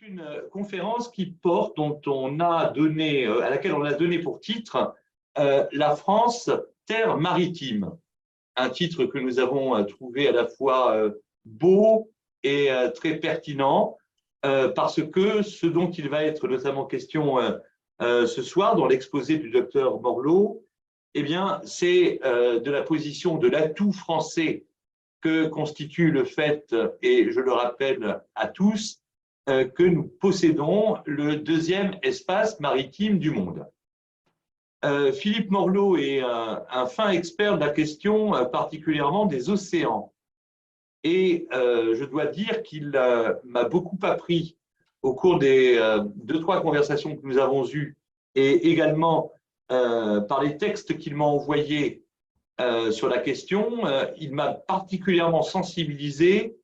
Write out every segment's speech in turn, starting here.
Une conférence qui porte, dont on a donné, à laquelle on a donné pour titre La France, terre maritime. Un titre que nous avons trouvé à la fois beau et très pertinent, parce que ce dont il va être notamment question ce soir dans l'exposé du docteur Morlot, eh bien, c'est de la position de l'atout français que constitue le fait, et je le rappelle à tous, que nous possédons le deuxième espace maritime du monde. Philippe Morlot est un fin expert de la question, particulièrement des océans. Et je dois dire qu'il m'a beaucoup appris au cours des 2-3 conversations que nous avons eues, et également par les textes qu'il m'a envoyés sur la question. Il m'a particulièrement sensibilisé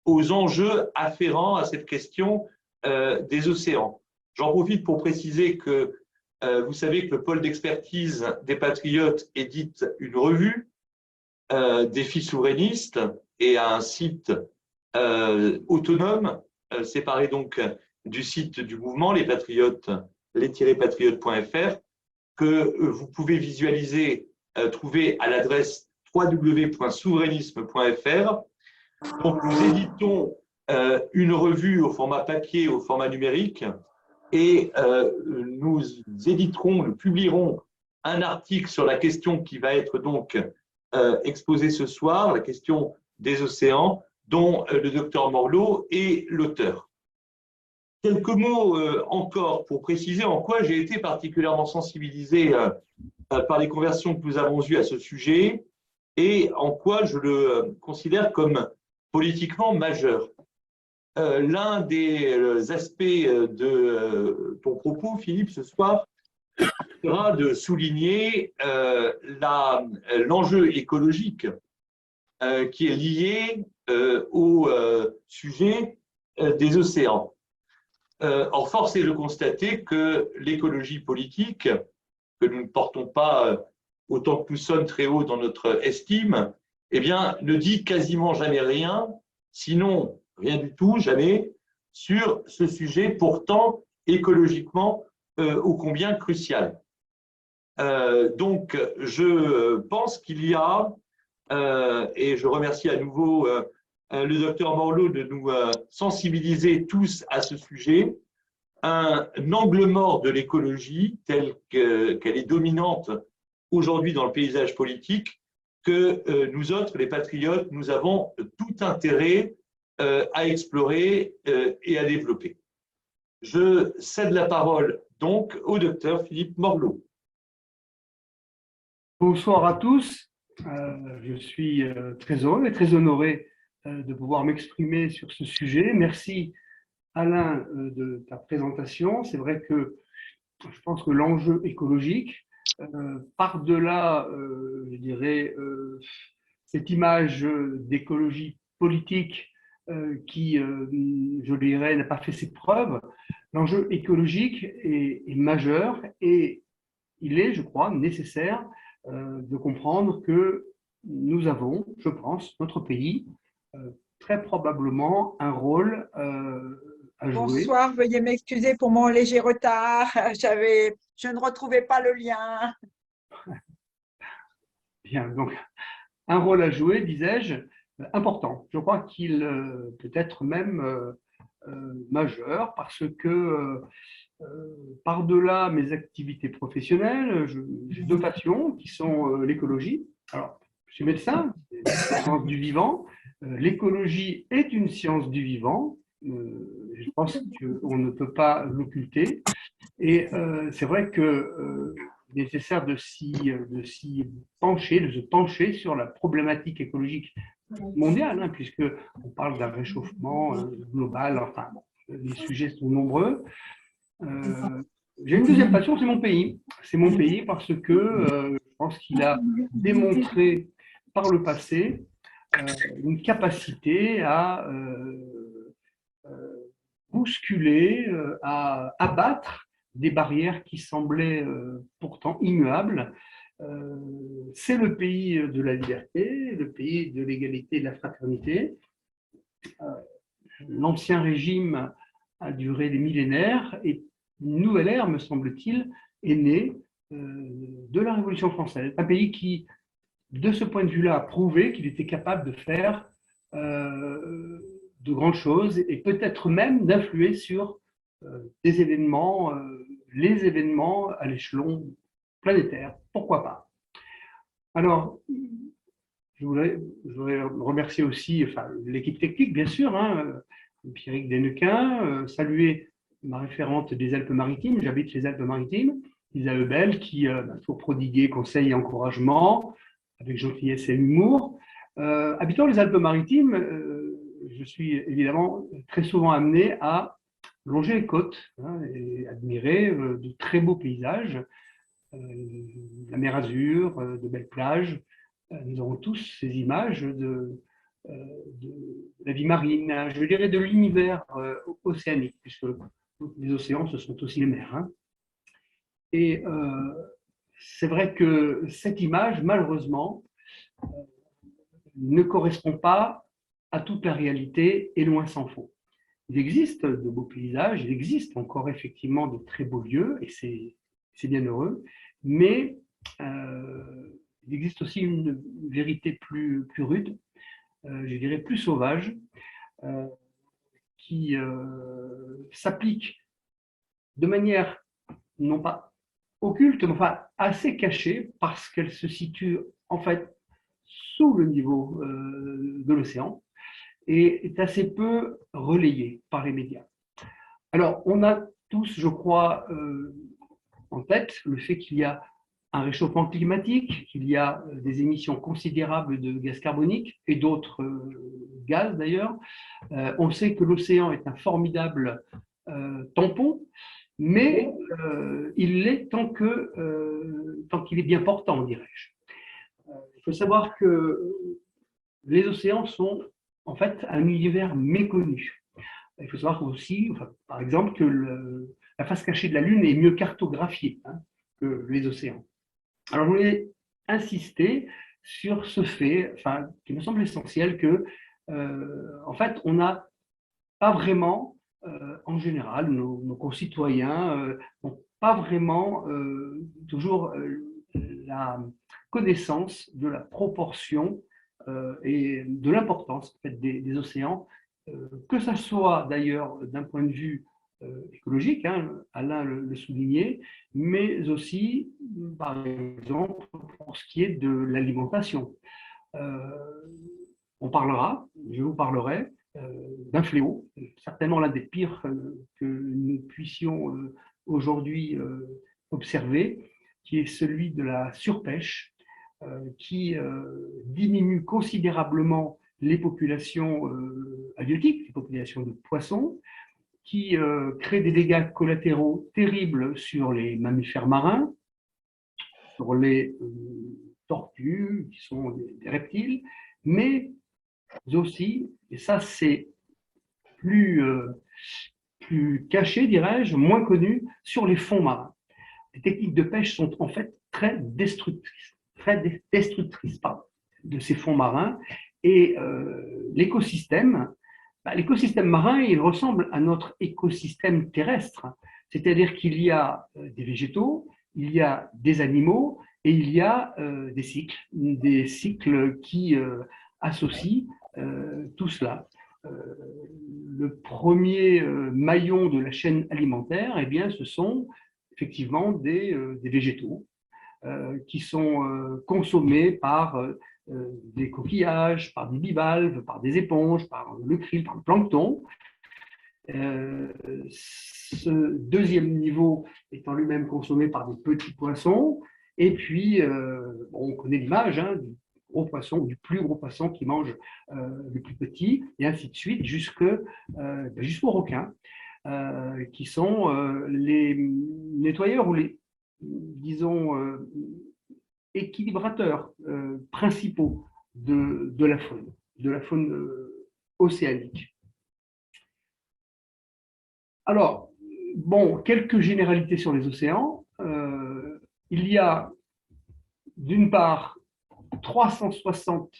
aux enjeux afférents à cette question des océans. J'en profite pour préciser que vous savez que le pôle d'expertise des Patriotes édite une revue, Défis souverainistes, et a un site autonome, séparé donc du site du mouvement, les Patriotes, les-patriotes.fr, que vous pouvez visualiser, trouver à l'adresse www.souverainisme.fr. Donc, nous éditons une revue au format papier, au format numérique, et nous éditerons, nous publierons un article sur la question qui va être donc exposée ce soir, la question des océans, dont le docteur Morlot est l'auteur. Quelques mots encore pour préciser en quoi j'ai été particulièrement sensibilisé par les conversations que nous avons eues à ce sujet, et en quoi je le considère comme politiquement majeur. L'un des aspects de ton propos, Philippe, ce soir, sera de souligner l'enjeu écologique qui est lié au sujet des océans. Or, force est de constater que l'écologie politique, que nous ne portons pas autant que nous sommes très haut dans notre estime, eh bien, ne dit quasiment jamais rien, sinon rien du tout, jamais, sur ce sujet pourtant écologiquement ô combien crucial. Donc, je pense qu'il y a, et je remercie à nouveau le docteur Morlot de nous sensibiliser tous à ce sujet, un angle mort de l'écologie telle qu'elle est dominante aujourd'hui dans le paysage politique, que nous autres, les patriotes, nous avons tout intérêt à explorer et à développer. Je cède la parole donc au docteur Philippe Morlot. Bonsoir à tous. Je suis très heureux et très honoré de pouvoir m'exprimer sur ce sujet. Merci Alain de ta présentation. C'est vrai que je pense que l'enjeu écologique, par-delà, je dirais, cette image d'écologie politique qui, je dirais, n'a pas fait ses preuves, l'enjeu écologique est majeur et il est, je crois, nécessaire de comprendre que nous avons, je pense, notre pays, très probablement un rôle à jouer. Bonsoir, veuillez m'excuser pour mon léger retard. Je ne retrouvais pas le lien. Bien, donc un rôle à jouer, disais-je, important. Je crois qu'il peut être même majeur parce que par-delà mes activités professionnelles, j'ai deux passions qui sont l'écologie. Alors, je suis médecin, c'est la science du vivant. L'écologie est une science du vivant. Je pense qu'on ne peut pas l'occulter. Et c'est vrai que il est nécessaire de s'y pencher, de se pencher sur la problématique écologique mondiale, hein, puisque on parle d'un réchauffement global. Enfin, bon, les sujets sont nombreux. J'ai une deuxième passion, c'est mon pays. C'est mon pays parce que je pense qu'il a démontré par le passé une capacité à bousculer, à abattre des barrières qui semblaient pourtant immuables. C'est le pays de la liberté, le pays de l'égalité et de la fraternité. L'ancien régime a duré des millénaires et une nouvelle ère, me semble-t-il, est née de la Révolution française. Un pays qui, de ce point de vue-là, a prouvé qu'il était capable de faire de grandes choses et peut-être même d'influer sur des événements, les événements à l'échelon planétaire. Pourquoi pas? Alors, je voudrais remercier aussi l'équipe technique, bien sûr, hein, Pierrick Denequin, saluer ma référente des Alpes-Maritimes, j'habite les Alpes-Maritimes, Lisa Lebel, qui m'a toujours prodigué conseils et encouragements, avec gentillesse et humour. Habitant les Alpes-Maritimes, je suis évidemment très souvent amené à longer les côtes et admirer de très beaux paysages, la mer Azur, de belles plages. Nous avons tous ces images de la vie marine, hein, je dirais de l'univers océanique, puisque les océans, ce sont aussi les mers. Hein. Et c'est vrai que cette image, malheureusement, ne correspond pas à toute la réalité, et loin s'en faut. Il existe de beaux paysages, il existe encore effectivement de très beaux lieux, et c'est bien heureux, mais il existe aussi une vérité plus rude, je dirais plus sauvage, qui s'applique de manière non pas occulte, mais enfin assez cachée, parce qu'elle se situe en fait sous le niveau de l'océan et est assez peu relayée par les médias. Alors, on a tous, je crois, en tête le fait qu'il y a un réchauffement climatique, qu'il y a des émissions considérables de gaz carbonique et d'autres gaz d'ailleurs. On sait que l'océan est un formidable tampon, mais il l'est tant qu'il est bien portant, dirais-je. Il faut savoir que les océans sont en fait un univers méconnu. Il faut savoir aussi, par exemple, que la face cachée de la Lune est mieux cartographiée que les océans. Alors, je voulais insister sur ce fait, qui me semble essentiel, que, en fait, on n'a pas vraiment, en général, nos concitoyens n'ont pas vraiment toujours la connaissance de la proportion et de l'importance en fait, des océans, que ce soit d'ailleurs d'un point de vue écologique, hein, Alain le soulignait, mais aussi, par exemple, pour ce qui est de l'alimentation. Je vous parlerai d'un fléau, certainement l'un des pires que nous puissions aujourd'hui observer, qui est celui de la surpêche, qui diminue considérablement les populations halieutiques, les populations de poissons, qui crée des dégâts collatéraux terribles sur les mammifères marins, sur les tortues, qui sont des reptiles, mais aussi, et ça c'est plus caché, dirais-je, moins connu, sur les fonds marins. Les techniques de pêche sont en fait très destructrices de ces fonds marins, et l'écosystème marin, il ressemble à notre écosystème terrestre, c'est-à-dire qu'il y a des végétaux, il y a des animaux et il y a des cycles qui associent tout cela. Le premier maillon de la chaîne alimentaire, eh bien, ce sont effectivement des végétaux qui sont consommés par des coquillages, par des bivalves, par des éponges, par le krill, par le plancton. Ce deuxième niveau étant lui-même consommé par des petits poissons. Et puis, on connaît l'image du gros poisson ou du plus gros poisson qui mange le plus petit, et ainsi de suite, jusqu'aux requins, qui sont les nettoyeurs ou les, disons, équilibrateurs principaux de la faune océanique. Alors, bon, quelques généralités sur les océans. Il y a d'une part 360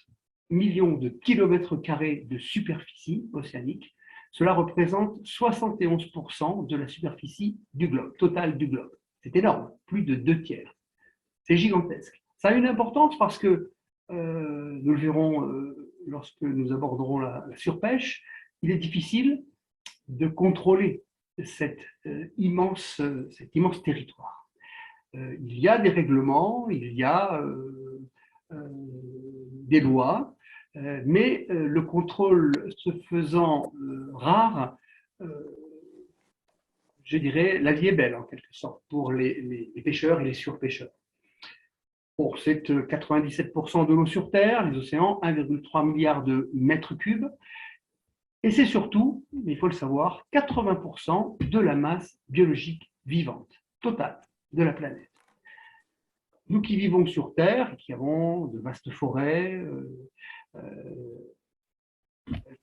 millions de kilomètres carrés de superficie océanique, Cela représente 71% de la superficie du globe, totale du globe. C'est énorme, plus de 2/3. C'est gigantesque. Ça a une importance parce que, nous le verrons lorsque nous aborderons la surpêche, il est difficile de contrôler cet immense territoire. Il y a des règlements, il y a des lois, mais le contrôle se faisant rare, je dirais, la vie est belle en quelque sorte pour les pêcheurs et les surpêcheurs. Bon, c'est 97% de l'eau sur Terre, les océans, 1,3 milliard de mètres cubes. Et c'est surtout, il faut le savoir, 80% de la masse biologique vivante, totale, de la planète. Nous qui vivons sur Terre, qui avons de vastes forêts,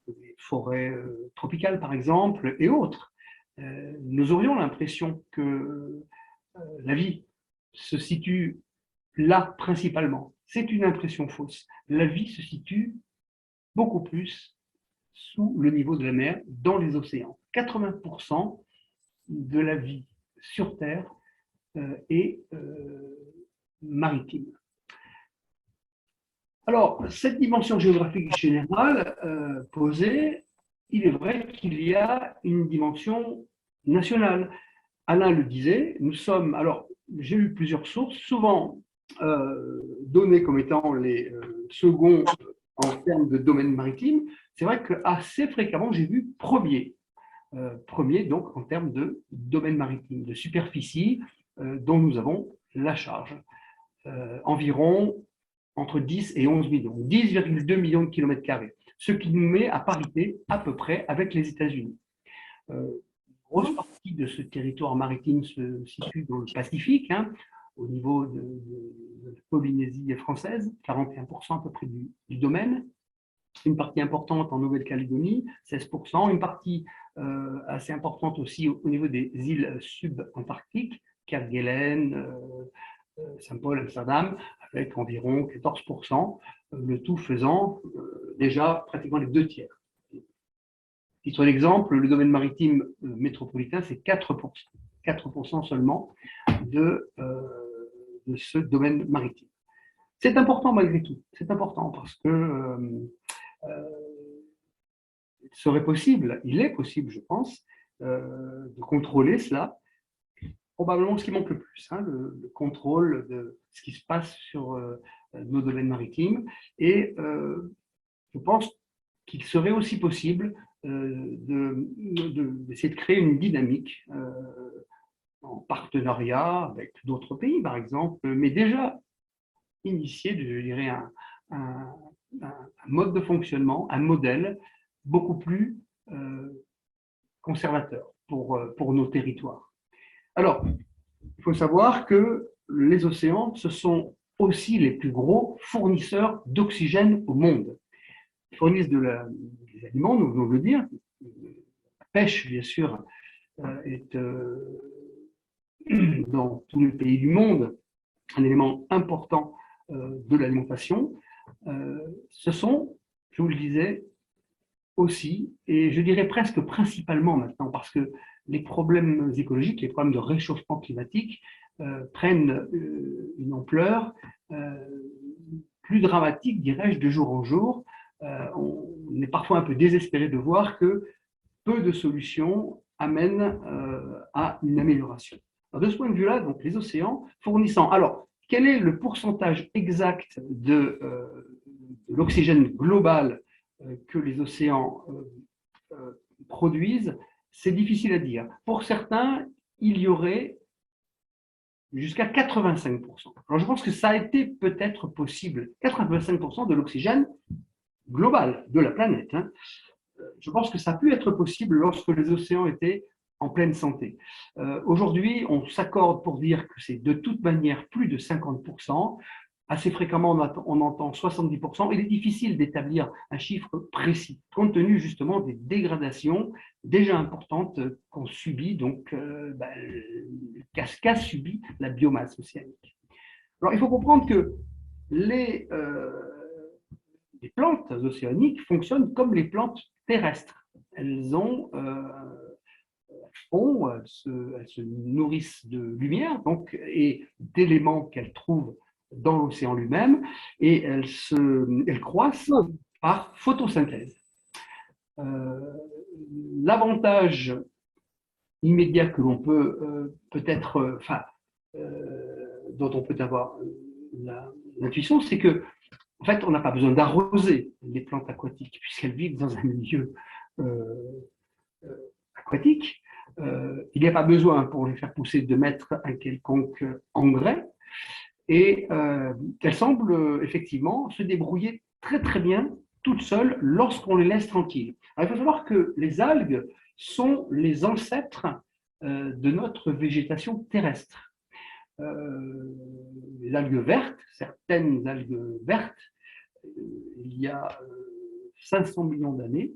des forêts tropicales par exemple, et autres, nous aurions l'impression que la vie se situe là principalement. C'est une impression fausse. La vie se situe beaucoup plus sous le niveau de la mer, dans les océans. 80% de la vie sur Terre est maritime. Alors, cette dimension géographique générale posée, il est vrai qu'il y a une dimension nationale. Alain le disait, nous sommes, alors j'ai eu plusieurs sources, souvent données comme étant les seconds en termes de domaine maritime. C'est vrai qu'assez fréquemment, j'ai vu premier. Premier, donc, en termes de domaine maritime, de superficie dont nous avons la charge. Environ entre 10 et 11 millions, 10,2 millions de kilomètres carrés, ce qui nous met à parité à peu près avec les États-Unis. Une grosse partie de ce territoire maritime se situe dans le Pacifique, hein, au niveau de la Polynésie française, 41% à peu près du domaine. Une partie importante en Nouvelle-Calédonie, 16%, une partie assez importante aussi au niveau des îles subantarctiques, Kerguelen, Saint-Paul, Amsterdam, avec environ 14%, le tout faisant déjà pratiquement les 2/3. Titre d'exemple, le domaine maritime métropolitain, c'est 4%, 4% seulement de ce domaine maritime. C'est important malgré tout, c'est important parce que il serait possible, il est possible, je pense, de contrôler cela. Probablement ce qui manque le plus, hein, le contrôle de ce qui se passe sur nos domaines maritimes. Et je pense qu'il serait aussi possible d'essayer de créer une dynamique en partenariat avec d'autres pays, par exemple, mais déjà initier, je dirais, un mode de fonctionnement, un modèle beaucoup plus conservateur pour nos territoires. Alors, il faut savoir que les océans, ce sont aussi les plus gros fournisseurs d'oxygène au monde. Ils fournissent des aliments, nous venons de le dire. La pêche, bien sûr, est dans tous les pays du monde un élément important de l'alimentation. Ce sont, je vous le disais, aussi, et je dirais presque principalement maintenant, parce que les problèmes écologiques, les problèmes de réchauffement climatique prennent une ampleur plus dramatique, dirais-je, de jour en jour. On est parfois un peu désespéré de voir que peu de solutions amènent à une amélioration. Alors, de ce point de vue-là, donc, les océans fournissant… Alors, quel est le pourcentage exact de l'oxygène global que les océans produisent? C'est difficile à dire. Pour certains, il y aurait jusqu'à 85%. Alors, je pense que ça a été peut-être possible. 85% de l'oxygène global de la planète. Hein. Je pense que ça a pu être possible lorsque les océans étaient en pleine santé. Aujourd'hui, on s'accorde pour dire que c'est de toute manière plus de 50%. Assez fréquemment, on entend 70%. Il est difficile d'établir un chiffre précis, compte tenu justement des dégradations déjà importantes qu'on subit, donc qu'a subi la biomasse océanique. Alors, il faut comprendre que les plantes océaniques fonctionnent comme les plantes terrestres. elles elles se nourrissent de lumière donc, et d'éléments qu'elles trouvent dans l'océan lui-même, et elles croissent par photosynthèse. L'avantage immédiat que l'on peut peut-être, dont on peut avoir l'intuition, c'est que en fait, on n'a pas besoin d'arroser les plantes aquatiques puisqu'elles vivent dans un milieu aquatique. Il n'y a pas besoin pour les faire pousser de mettre un quelconque engrais, et elles semblent effectivement se débrouiller très très bien toutes seules lorsqu'on les laisse tranquilles. Alors, il faut savoir que les algues sont les ancêtres de notre végétation terrestre. Les algues vertes, certaines algues vertes, il y a 500 millions d'années,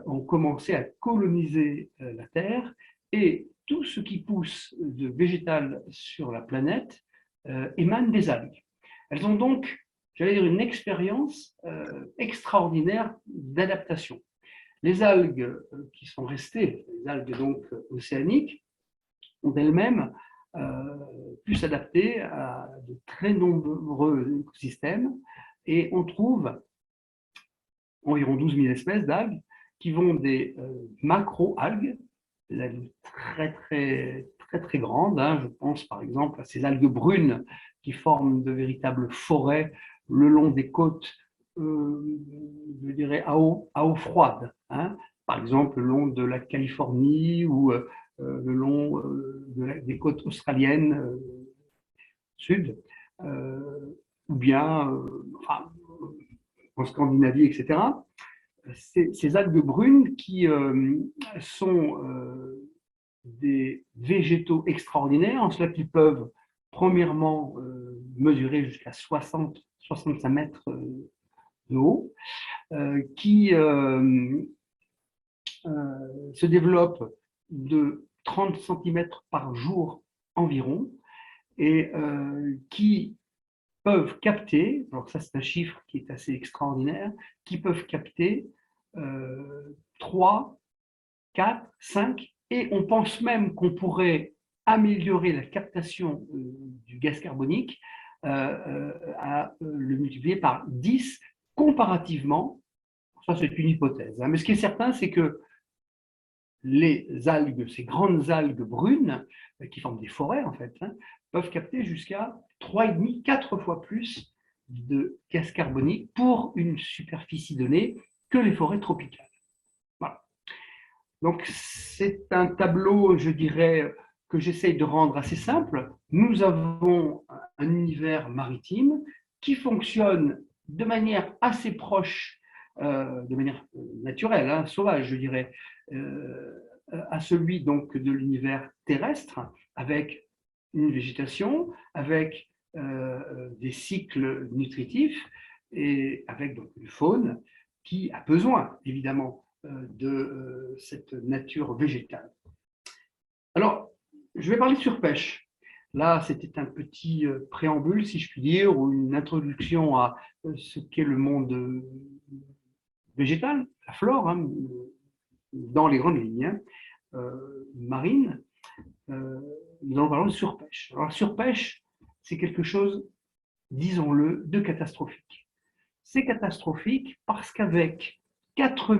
ont commencé à coloniser la Terre, et tout ce qui pousse de végétal sur la planète émane des algues. Elles ont donc, j'allais dire, une expérience extraordinaire d'adaptation. Les algues qui sont restées, les algues donc océaniques, ont elles-mêmes pu s'adapter à de très nombreux écosystèmes, et on trouve environ 12 000 espèces d'algues qui vont des macro-algues, des algues très grandes. Je pense par exemple à ces algues brunes qui forment de véritables forêts le long des côtes, je dirais à eau froide. Par exemple, le long de la Californie ou le long des côtes australiennes sud, ou bien en Scandinavie, etc. Ces algues brunes qui sont des végétaux extraordinaires, en cela qu'ils peuvent premièrement mesurer jusqu'à 60-65 mètres de haut, qui se développent de 30 cm par jour environ, et qui peuvent capter, alors ça c'est un chiffre qui est assez extraordinaire, qui peuvent capter 3, 4, 5, et on pense même qu'on pourrait améliorer la captation du gaz carbonique à le multiplier par 10 comparativement. Ça c'est une hypothèse, mais ce qui est certain, c'est que les algues, ces grandes algues brunes, qui forment des forêts en fait, peuvent capter jusqu'à 3,5, 4 fois plus de gaz carbonique pour une superficie donnée que les forêts tropicales. Voilà. Donc c'est un tableau, je dirais, que j'essaye de rendre assez simple. Nous avons un univers maritime qui fonctionne de manière assez proche, de manière naturelle, sauvage, je dirais, à celui donc de l'univers terrestre, avec une végétation, avec des cycles nutritifs, et avec donc une faune qui a besoin évidemment de cette nature végétale. Alors, je vais parler de surpêche. Là, c'était un petit préambule, si je puis dire, ou une introduction à ce qu'est le monde végétal, la flore, dans les grandes lignes marines. Nous allons parler de surpêche. Alors, la surpêche, c'est quelque chose, disons-le, de catastrophique. C'est catastrophique parce qu'avec 4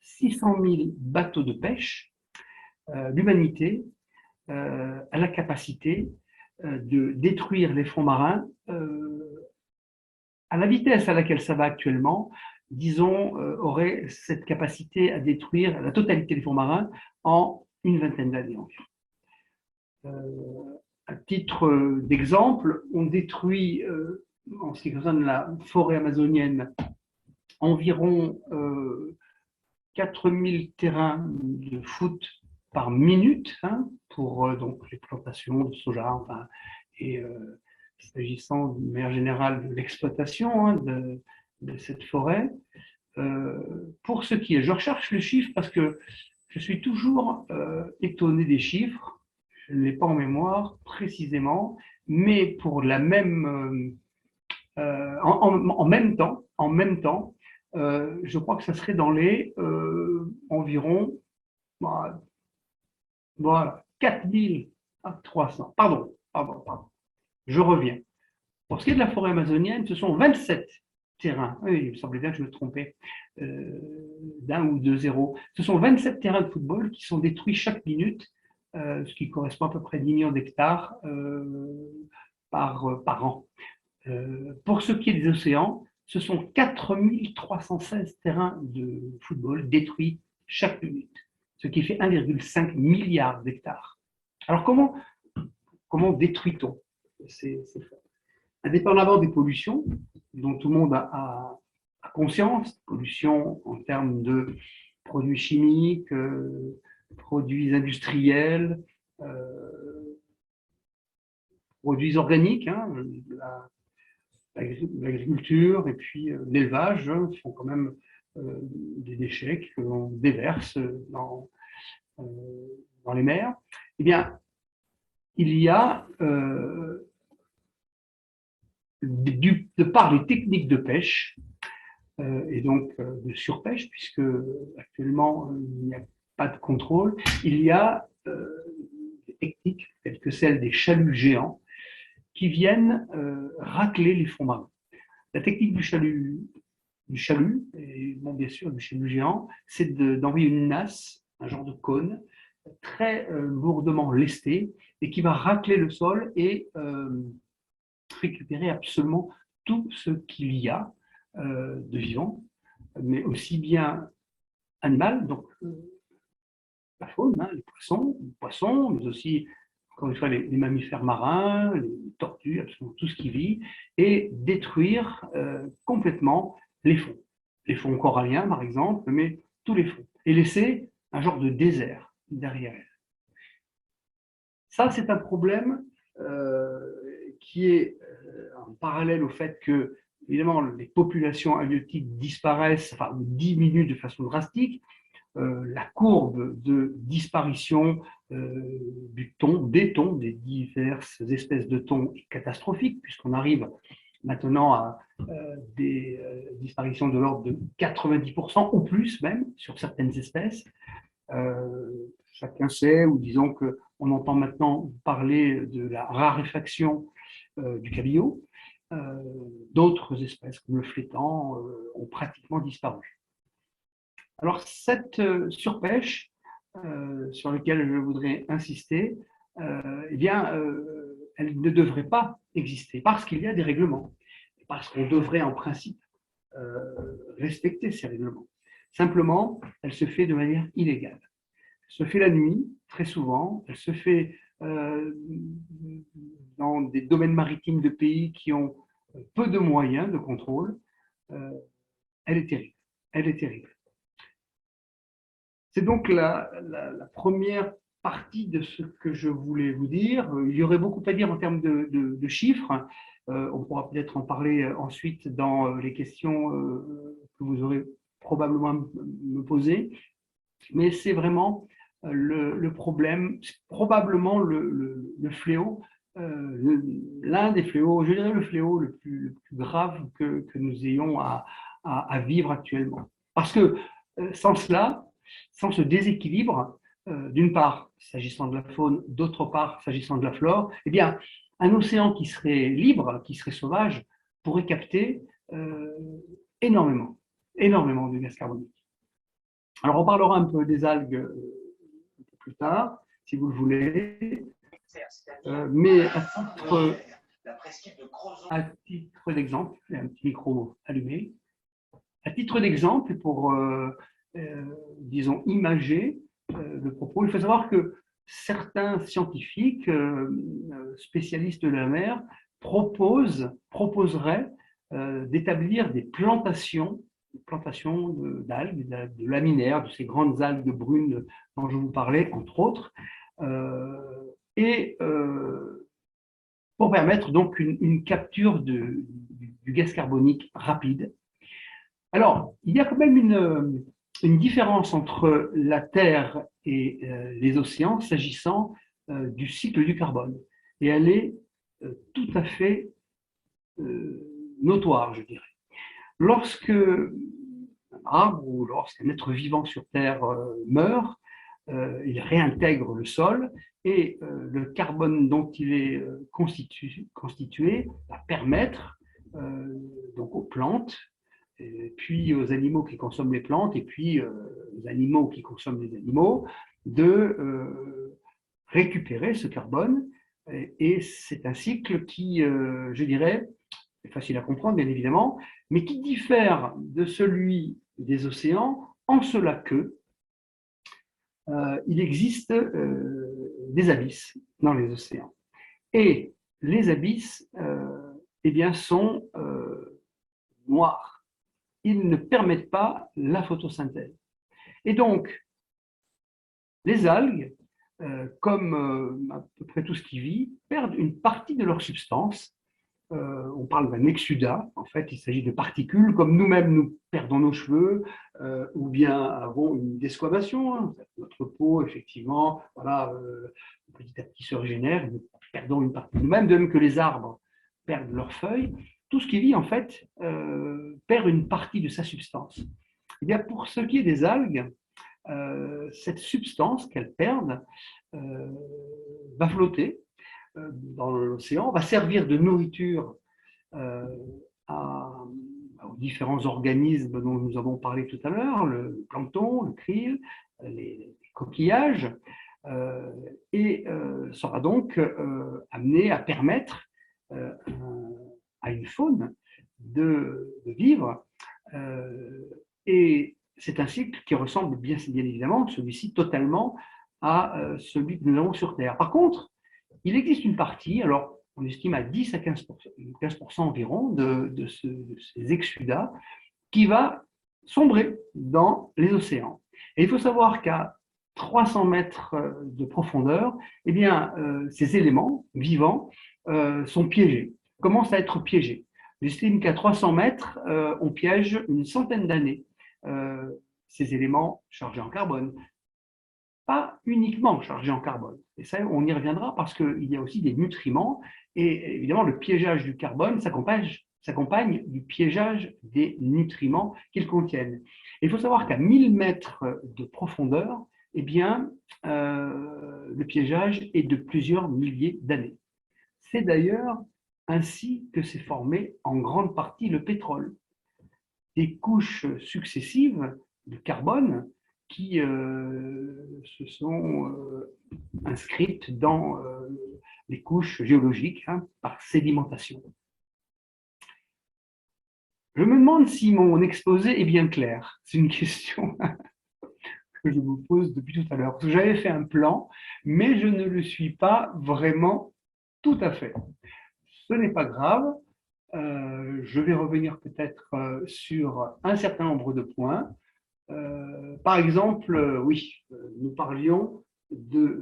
600 000 bateaux de pêche, l'humanité a la capacité de détruire les fonds marins à la vitesse à laquelle ça va actuellement. Disons, aurait cette capacité à détruire la totalité des fonds marins en une vingtaine d'années environ. À titre d'exemple, on détruit, en ce qui concerne la forêt amazonienne, environ 4000 terrains de foot par minute pour donc les plantations de soja, et s'agissant de manière générale de l'exploitation de cette forêt. Pour ce qui est, je recherche le chiffre parce que je suis toujours étonné des chiffres, je ne l'ai pas en mémoire précisément, mais pour la même, en même temps, je crois que ça serait dans les environ voilà, 4300. Pardon. Je reviens. Pour ce qui est de la forêt amazonienne, ce sont 27 terrains. Oui, il me semblait bien que je me trompais d'un ou deux zéros. Ce sont 27 terrains de football qui sont détruits chaque minute, ce qui correspond à peu près 10 millions d'hectares par an. Pour ce qui est des océans, ce sont 4316 terrains de football détruits chaque minute, ce qui fait 1,5 milliard d'hectares. Alors comment détruit-on ces forêts? Indépendamment des pollutions, dont tout le monde a conscience, pollution en termes de produits chimiques, produits industriels, produits organiques, hein, l'agriculture et puis l'élevage font quand même des déchets qu'on déverse dans les mers. Eh bien, il y a, de par les techniques de pêche et donc de surpêche, puisque actuellement il n'y a pas de contrôle, il y a des techniques telles que celles des chaluts géants qui viennent racler les fonds marins. La technique du chalut et bon, bien sûr du chalut géant, c'est d'envoyer une nasse, un genre de cône, très lourdement lesté et qui va racler le sol et récupérer absolument tout ce qu'il y a de vivant, mais aussi bien animal, donc la faune, hein, les poissons, mais aussi, encore une fois, les mammifères marins, les tortues, absolument tout ce qui vit, et détruire complètement les fonds coralliens, par exemple, mais tous les fonds, et laisser un genre de désert derrière elles. Ça, c'est un problème qui est en parallèle au fait que, évidemment, les populations halieutiques disparaissent, enfin, diminuent de façon drastique. La courbe de disparition des thons, des diverses espèces de thons est catastrophique, puisqu'on arrive maintenant à des disparitions de l'ordre de 90% ou plus même sur certaines espèces. Chacun sait, ou disons qu'on entend maintenant parler de la raréfaction du cabillaud. D'autres espèces comme le flétan ont pratiquement disparu. Alors cette surpêche sur laquelle je voudrais insister, eh bien, elle ne devrait pas exister parce qu'il y a des règlements, parce qu'on devrait en principe respecter ces règlements. Simplement, elle se fait de manière illégale. Elle se fait la nuit, très souvent. Elle se fait dans des domaines maritimes de pays qui ont peu de moyens de contrôle. Elle est terrible. Elle est terrible. C'est donc la première partie de ce que je voulais vous dire. Il y aurait beaucoup à dire en termes de chiffres. On pourra peut-être en parler ensuite dans les questions que vous aurez probablement à me poser. Mais c'est vraiment le problème, probablement le fléau, l'un des fléaux, je dirais le fléau le plus grave que nous ayons à vivre actuellement. Parce que sans cela, sans ce déséquilibre, d'une part, s'agissant de la faune, d'autre part, s'agissant de la flore, eh bien, un océan qui serait libre, qui serait sauvage, pourrait capter énormément de gaz carbonique. Alors, on parlera un peu des algues un peu plus tard, si vous le voulez, mais à titre d'exemple, j'ai un petit micro allumé, à titre d'exemple, pour disons, imager le propos. Il faut savoir que certains scientifiques spécialistes de la mer proposeraient d'établir des plantations d'algues, de laminaires, de ces grandes algues brunes dont je vous parlais, entre autres, et pour permettre donc une capture du gaz carbonique rapide. Alors, il y a quand même une différence entre la Terre et les océans s'agissant du cycle du carbone. Et elle est tout à fait notoire, je dirais. Lorsque arbre ou lorsqu'un être vivant sur Terre meurt, il réintègre le sol et le carbone dont il est constitué va permettre donc aux plantes, et puis aux animaux qui consomment les plantes, et puis aux animaux qui consomment les animaux, de récupérer ce carbone. Et c'est un cycle qui, je dirais, est facile à comprendre, bien évidemment, mais qui diffère de celui des océans en cela que il existe des abysses dans les océans. Et les abysses eh bien, sont noirs. Ils ne permettent pas la photosynthèse. Et donc, les algues, comme à peu près tout ce qui vit, perdent une partie de leur substance. On parle d'un exudat. En fait, il s'agit de particules, comme nous-mêmes nous perdons nos cheveux, ou bien avons une desquamation. Hein. Notre peau, effectivement, voilà, petit à petit se régénère. Nous perdons une partie. Nous-mêmes, de même que les arbres perdent leurs feuilles, tout ce qui vit, en fait, perd une partie de sa substance. Eh bien, pour ce qui est des algues, cette substance qu'elles perdent va flotter dans l'océan, va servir de nourriture aux différents organismes dont nous avons parlé tout à l'heure, le plancton, le krill, les coquillages, et sera donc amené à permettre à une faune de vivre. Et c'est un cycle qui ressemble bien évidemment, celui-ci totalement, à celui que nous avons sur Terre. Par contre, il existe une partie, alors on estime à 10 à 15% environ de ces exudats, qui va sombrer dans les océans. Et il faut savoir qu'à 300 mètres de profondeur, eh bien, ces éléments vivants sont piégés, commencent à être piégés. J'estime qu'à 300 mètres, on piège une centaine d'années ces éléments chargés en carbone. Pas uniquement chargés en carbone. Et ça, on y reviendra parce qu'il y a aussi des nutriments. Et évidemment, le piégeage du carbone s'accompagne du piégeage des nutriments qu'ils contiennent. Et il faut savoir qu'à 1000 mètres de profondeur, eh bien, le piégeage est de plusieurs milliers d'années. C'est d'ailleurs ainsi que s'est formé en grande partie le pétrole. Des couches successives de carbone qui se sont inscrites dans les couches géologiques par sédimentation. Je me demande si mon exposé est bien clair. C'est une question que je me pose depuis tout à l'heure. J'avais fait un plan, mais je ne le suis pas vraiment tout à fait. Ce n'est pas grave. Je vais revenir peut-être sur un certain nombre de points. Par exemple, oui, nous parlions de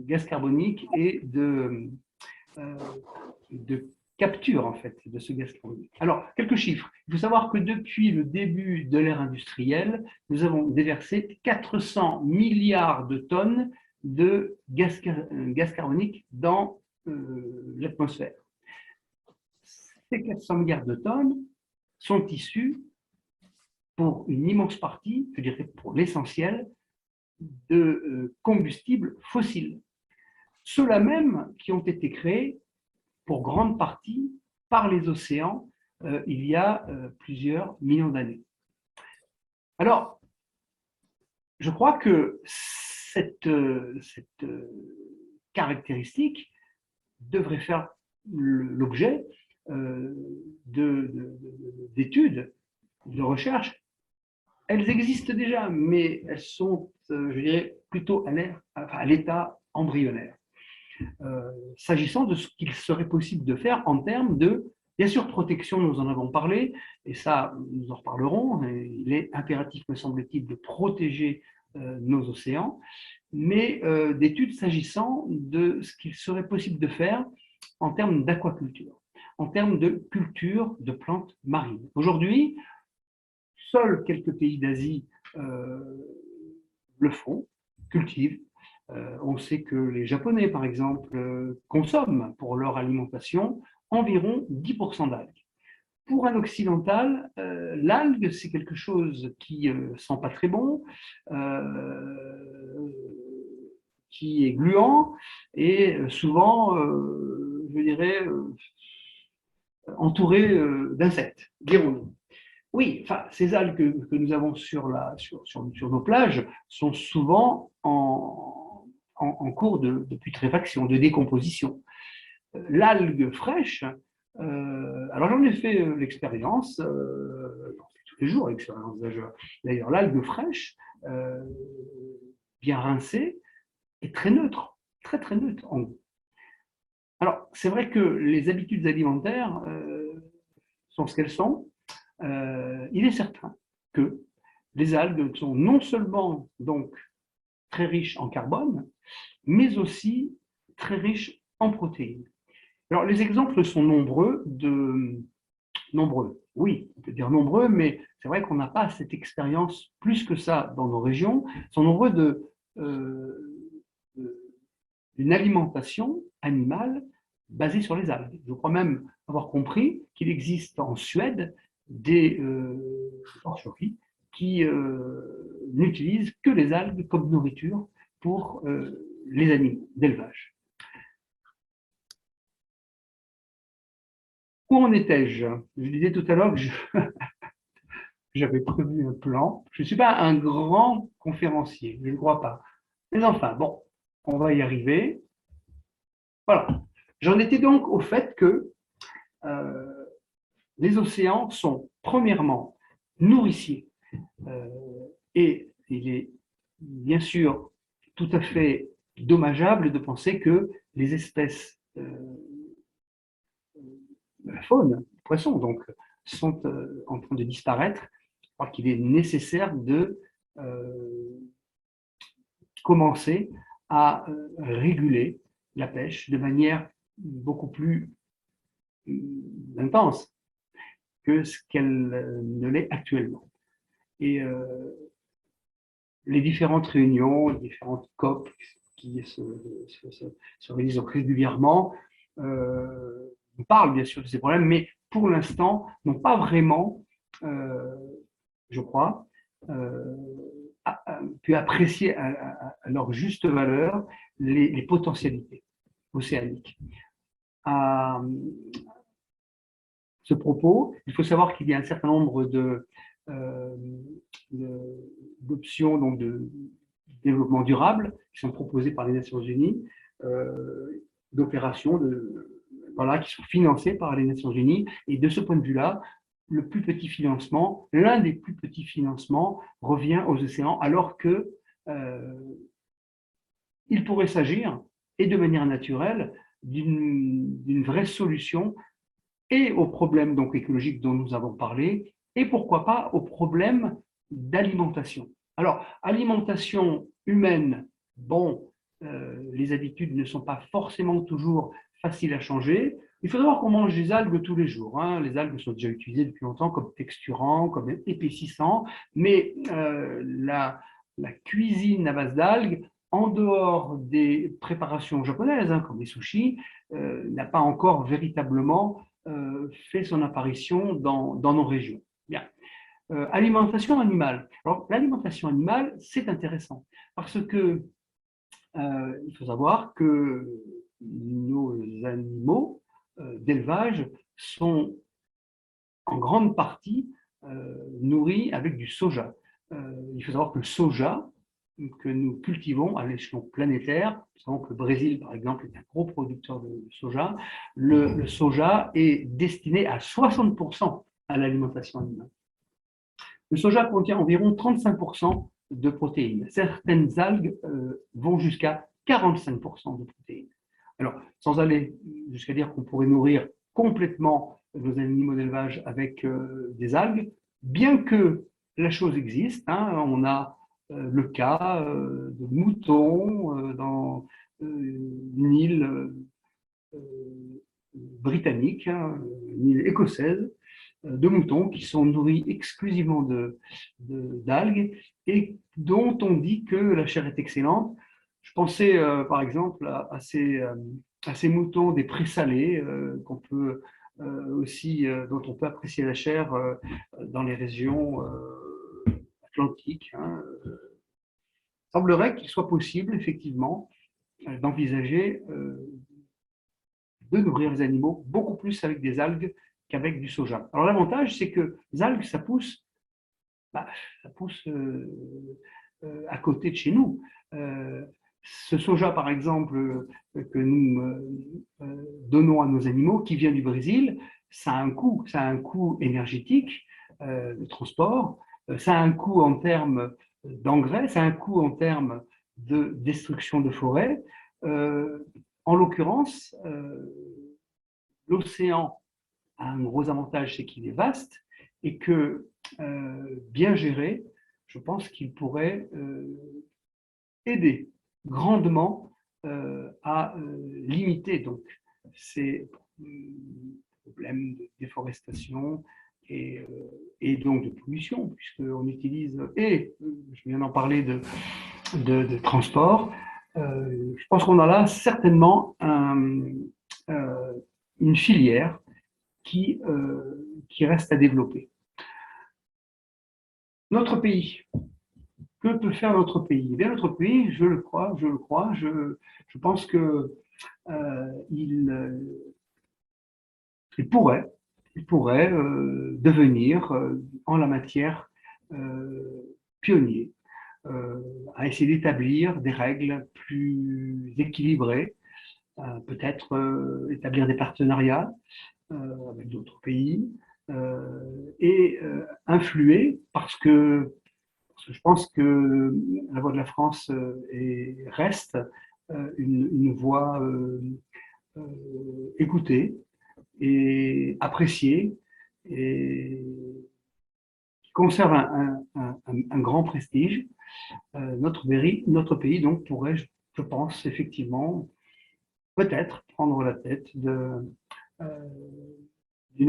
gaz carbonique et de capture en fait de ce gaz carbonique. Alors, quelques chiffres. Il faut savoir que depuis le début de l'ère industrielle, nous avons déversé 400 milliards de tonnes de gaz carbonique dans l'atmosphère. Ces 400 milliards de tonnes sont issus pour une immense partie, je dirais pour l'essentiel, de combustibles fossiles. Ceux-là même qui ont été créés pour grande partie par les océans il y a plusieurs millions d'années. Alors, je crois que cette caractéristique devrait faire l'objet d'études, de recherches. Elles existent déjà, mais elles sont, je dirais, plutôt à l'état embryonnaire. S'agissant de ce qu'il serait possible de faire en termes de, bien sûr, protection, nous en avons parlé, et ça, nous en reparlerons. Il est impératif, me semble-t-il, de protéger nos océans, mais d'études s'agissant de ce qu'il serait possible de faire en termes d'aquaculture, en termes de culture de plantes marines. Aujourd'hui, seuls quelques pays d'Asie le font, cultivent. On sait que les Japonais, par exemple, consomment pour leur alimentation environ 10% d'algues. pour un occidental, l'algue, c'est quelque chose qui sent pas très bon, qui est gluant et souvent, je dirais, entouré d'insectes, dirons-nous. Oui, enfin, ces algues que nous avons sur nos plages sont souvent en cours de putréfaction, de décomposition. L'algue fraîche, alors j'en ai fait l'expérience, j'en fais tous les jours l'expérience d'ailleurs, l'algue fraîche, bien rincée, est très neutre, très très neutre en goût. Alors, c'est vrai que les habitudes alimentaires sont ce qu'elles sont. Il est certain que les algues sont non seulement donc très riches en carbone, mais aussi très riches en protéines. Alors, les exemples sont nombreux, oui, on peut dire nombreux, mais c'est vrai qu'on n'a pas cette expérience plus que ça dans nos régions. Ils sont nombreux d'une alimentation animale basée sur les algues. Je crois même avoir compris qu'il existe en Suède des porcheries qui n'utilisent que les algues comme nourriture pour les animaux d'élevage. Où en étais-je? Je disais tout à l'heure que j'avais prévu un plan. Je ne suis pas un grand conférencier, je ne crois pas. Mais enfin, bon, on va y arriver. Voilà. J'en étais donc au fait que les océans sont premièrement nourriciers. Et il est bien sûr tout à fait dommageable de penser que les espèces de la faune, les poissons, donc, sont en train de disparaître. Je crois qu'il est nécessaire de commencer à réguler la pêche de manière beaucoup plus intense que ce qu'elle ne l'est actuellement. Et les différentes réunions, les différentes COP qui se réalisent régulièrement on parle bien sûr de ces problèmes, mais pour l'instant n'ont pas vraiment, je crois, pu apprécier à leur juste valeur les potentialités océaniques. À ce propos, il faut savoir qu'il y a un certain nombre d'options donc de développement durable qui sont proposées par les Nations Unies, d'opérations voilà, qui sont financées par les Nations Unies. Et de ce point de vue-là, le plus petit financement, l'un des plus petits financements revient aux océans, alors que il pourrait s'agir, et de manière naturelle, d'une vraie solution et aux problèmes donc écologiques dont nous avons parlé, et pourquoi pas aux problèmes d'alimentation. Alors, alimentation humaine, bon, les habitudes ne sont pas forcément toujours faciles à changer. Il faut savoir qu'on mange des algues tous les jours. Hein. Les algues sont déjà utilisées depuis longtemps comme texturants, comme épaississants, mais la cuisine à base d'algues, en dehors des préparations japonaises, hein, comme les sushis, n'a pas encore véritablement fait son apparition dans nos régions. Bien. Alimentation animale. Alors, l'alimentation animale, c'est intéressant parce que il faut savoir que nos animaux d'élevage sont en grande partie nourris avec du soja. Il faut savoir que le soja que nous cultivons à l'échelon planétaire, nous savons que le Brésil, par exemple, est un gros producteur de soja, le soja est destiné à 60% à l'alimentation animale. Le soja contient environ 35% de protéines. Certaines algues vont jusqu'à 45% de protéines. Alors, sans aller jusqu'à dire qu'on pourrait nourrir complètement nos animaux d'élevage avec des algues, bien que la chose existe, hein, on a le cas de moutons dans une île britannique, hein, une île écossaise, de moutons qui sont nourris exclusivement d'algues et dont on dit que la chair est excellente. Je pensais par exemple à ces moutons des présalés qu'on peut aussi dont on peut apprécier la chair dans les régions atlantiques. Hein. Il semblerait qu'il soit possible, effectivement, d'envisager de nourrir les animaux beaucoup plus avec des algues qu'avec du soja. Alors l'avantage, c'est que les algues, ça pousse à côté de chez nous. Ce soja, par exemple, que nous donnons à nos animaux, qui vient du Brésil, ça a un coût énergétique de transport, ça a un coût en termes d'engrais, ça a un coût en termes de destruction de forêt. En l'occurrence, l'océan a un gros avantage, c'est qu'il est vaste et que, bien géré, je pense qu'il pourrait aider grandement à limiter donc ces problèmes de déforestation et donc de pollution, puisqu'on utilise, et je viens d'en parler de transport, je pense qu'on a là certainement une filière qui reste à développer. Notre pays, que peut faire notre pays? Eh bien, notre pays, je le crois, je pense que il pourrait devenir en la matière pionnier, à essayer d'établir des règles plus équilibrées, peut-être établir des partenariats avec d'autres pays et influer parce que je pense que la voix de la France reste une voix écoutée et appréciée et qui conserve un grand prestige. Notre pays donc pourrait, je pense, effectivement, peut-être prendre la tête d'une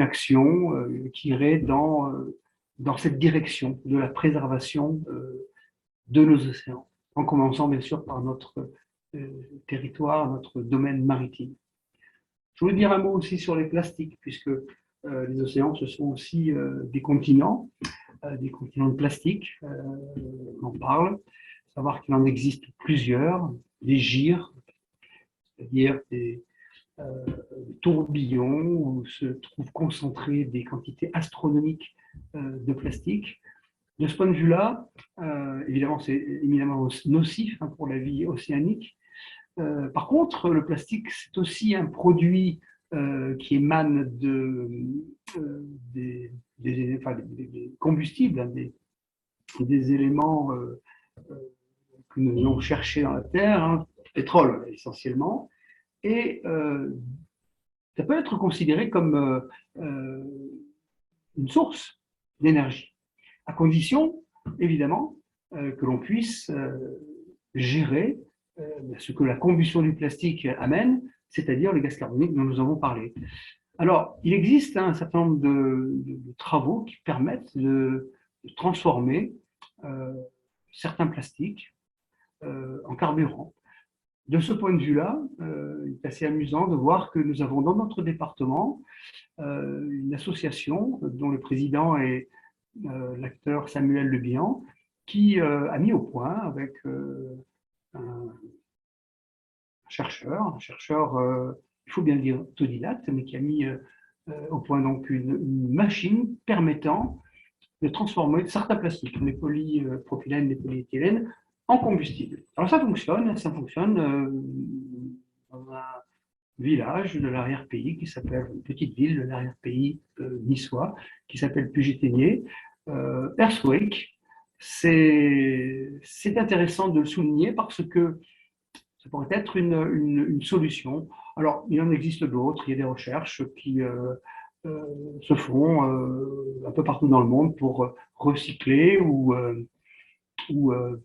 action qui irait dans cette direction de la préservation de nos océans, en commençant bien sûr par notre territoire, notre domaine maritime. Je voulais dire un mot aussi sur les plastiques, puisque les océans, ce sont aussi des continents de plastique, on en parle, savoir qu'il en existe plusieurs, des gyres, c'est-à-dire des tourbillons où se trouvent concentrées des quantités astronomiques de plastique. De ce point de vue-là, évidemment, c'est éminemment nocif pour la vie océanique. Par contre, le plastique, c'est aussi un produit qui émane des combustibles, des éléments que nous allons chercher dans la Terre, pétrole essentiellement, et ça peut être considéré comme une source d'énergie, à condition, évidemment, que l'on puisse gérer ce que la combustion du plastique amène, c'est-à-dire le gaz carbonique dont nous avons parlé. Alors, il existe un certain nombre de travaux qui permettent de transformer certains plastiques en carburant. De ce point de vue-là, il est assez amusant de voir que nous avons dans notre département une association dont le président est l'acteur Samuel Le Bihan, qui a mis au point avec un chercheur, il faut bien le dire autodidacte, mais qui a mis au point donc une machine permettant de transformer certains plastiques, les polypropylènes, les polyéthylènes, en combustible. Alors ça fonctionne dans un village de l'arrière-pays qui s'appelle, une petite ville de l'arrière-pays niçois, qui s'appelle Puget-Théniers. Earthquake, c'est intéressant de le souligner parce que ça pourrait être une solution. Alors, il en existe d'autres, il y a des recherches qui se font un peu partout dans le monde pour recycler ou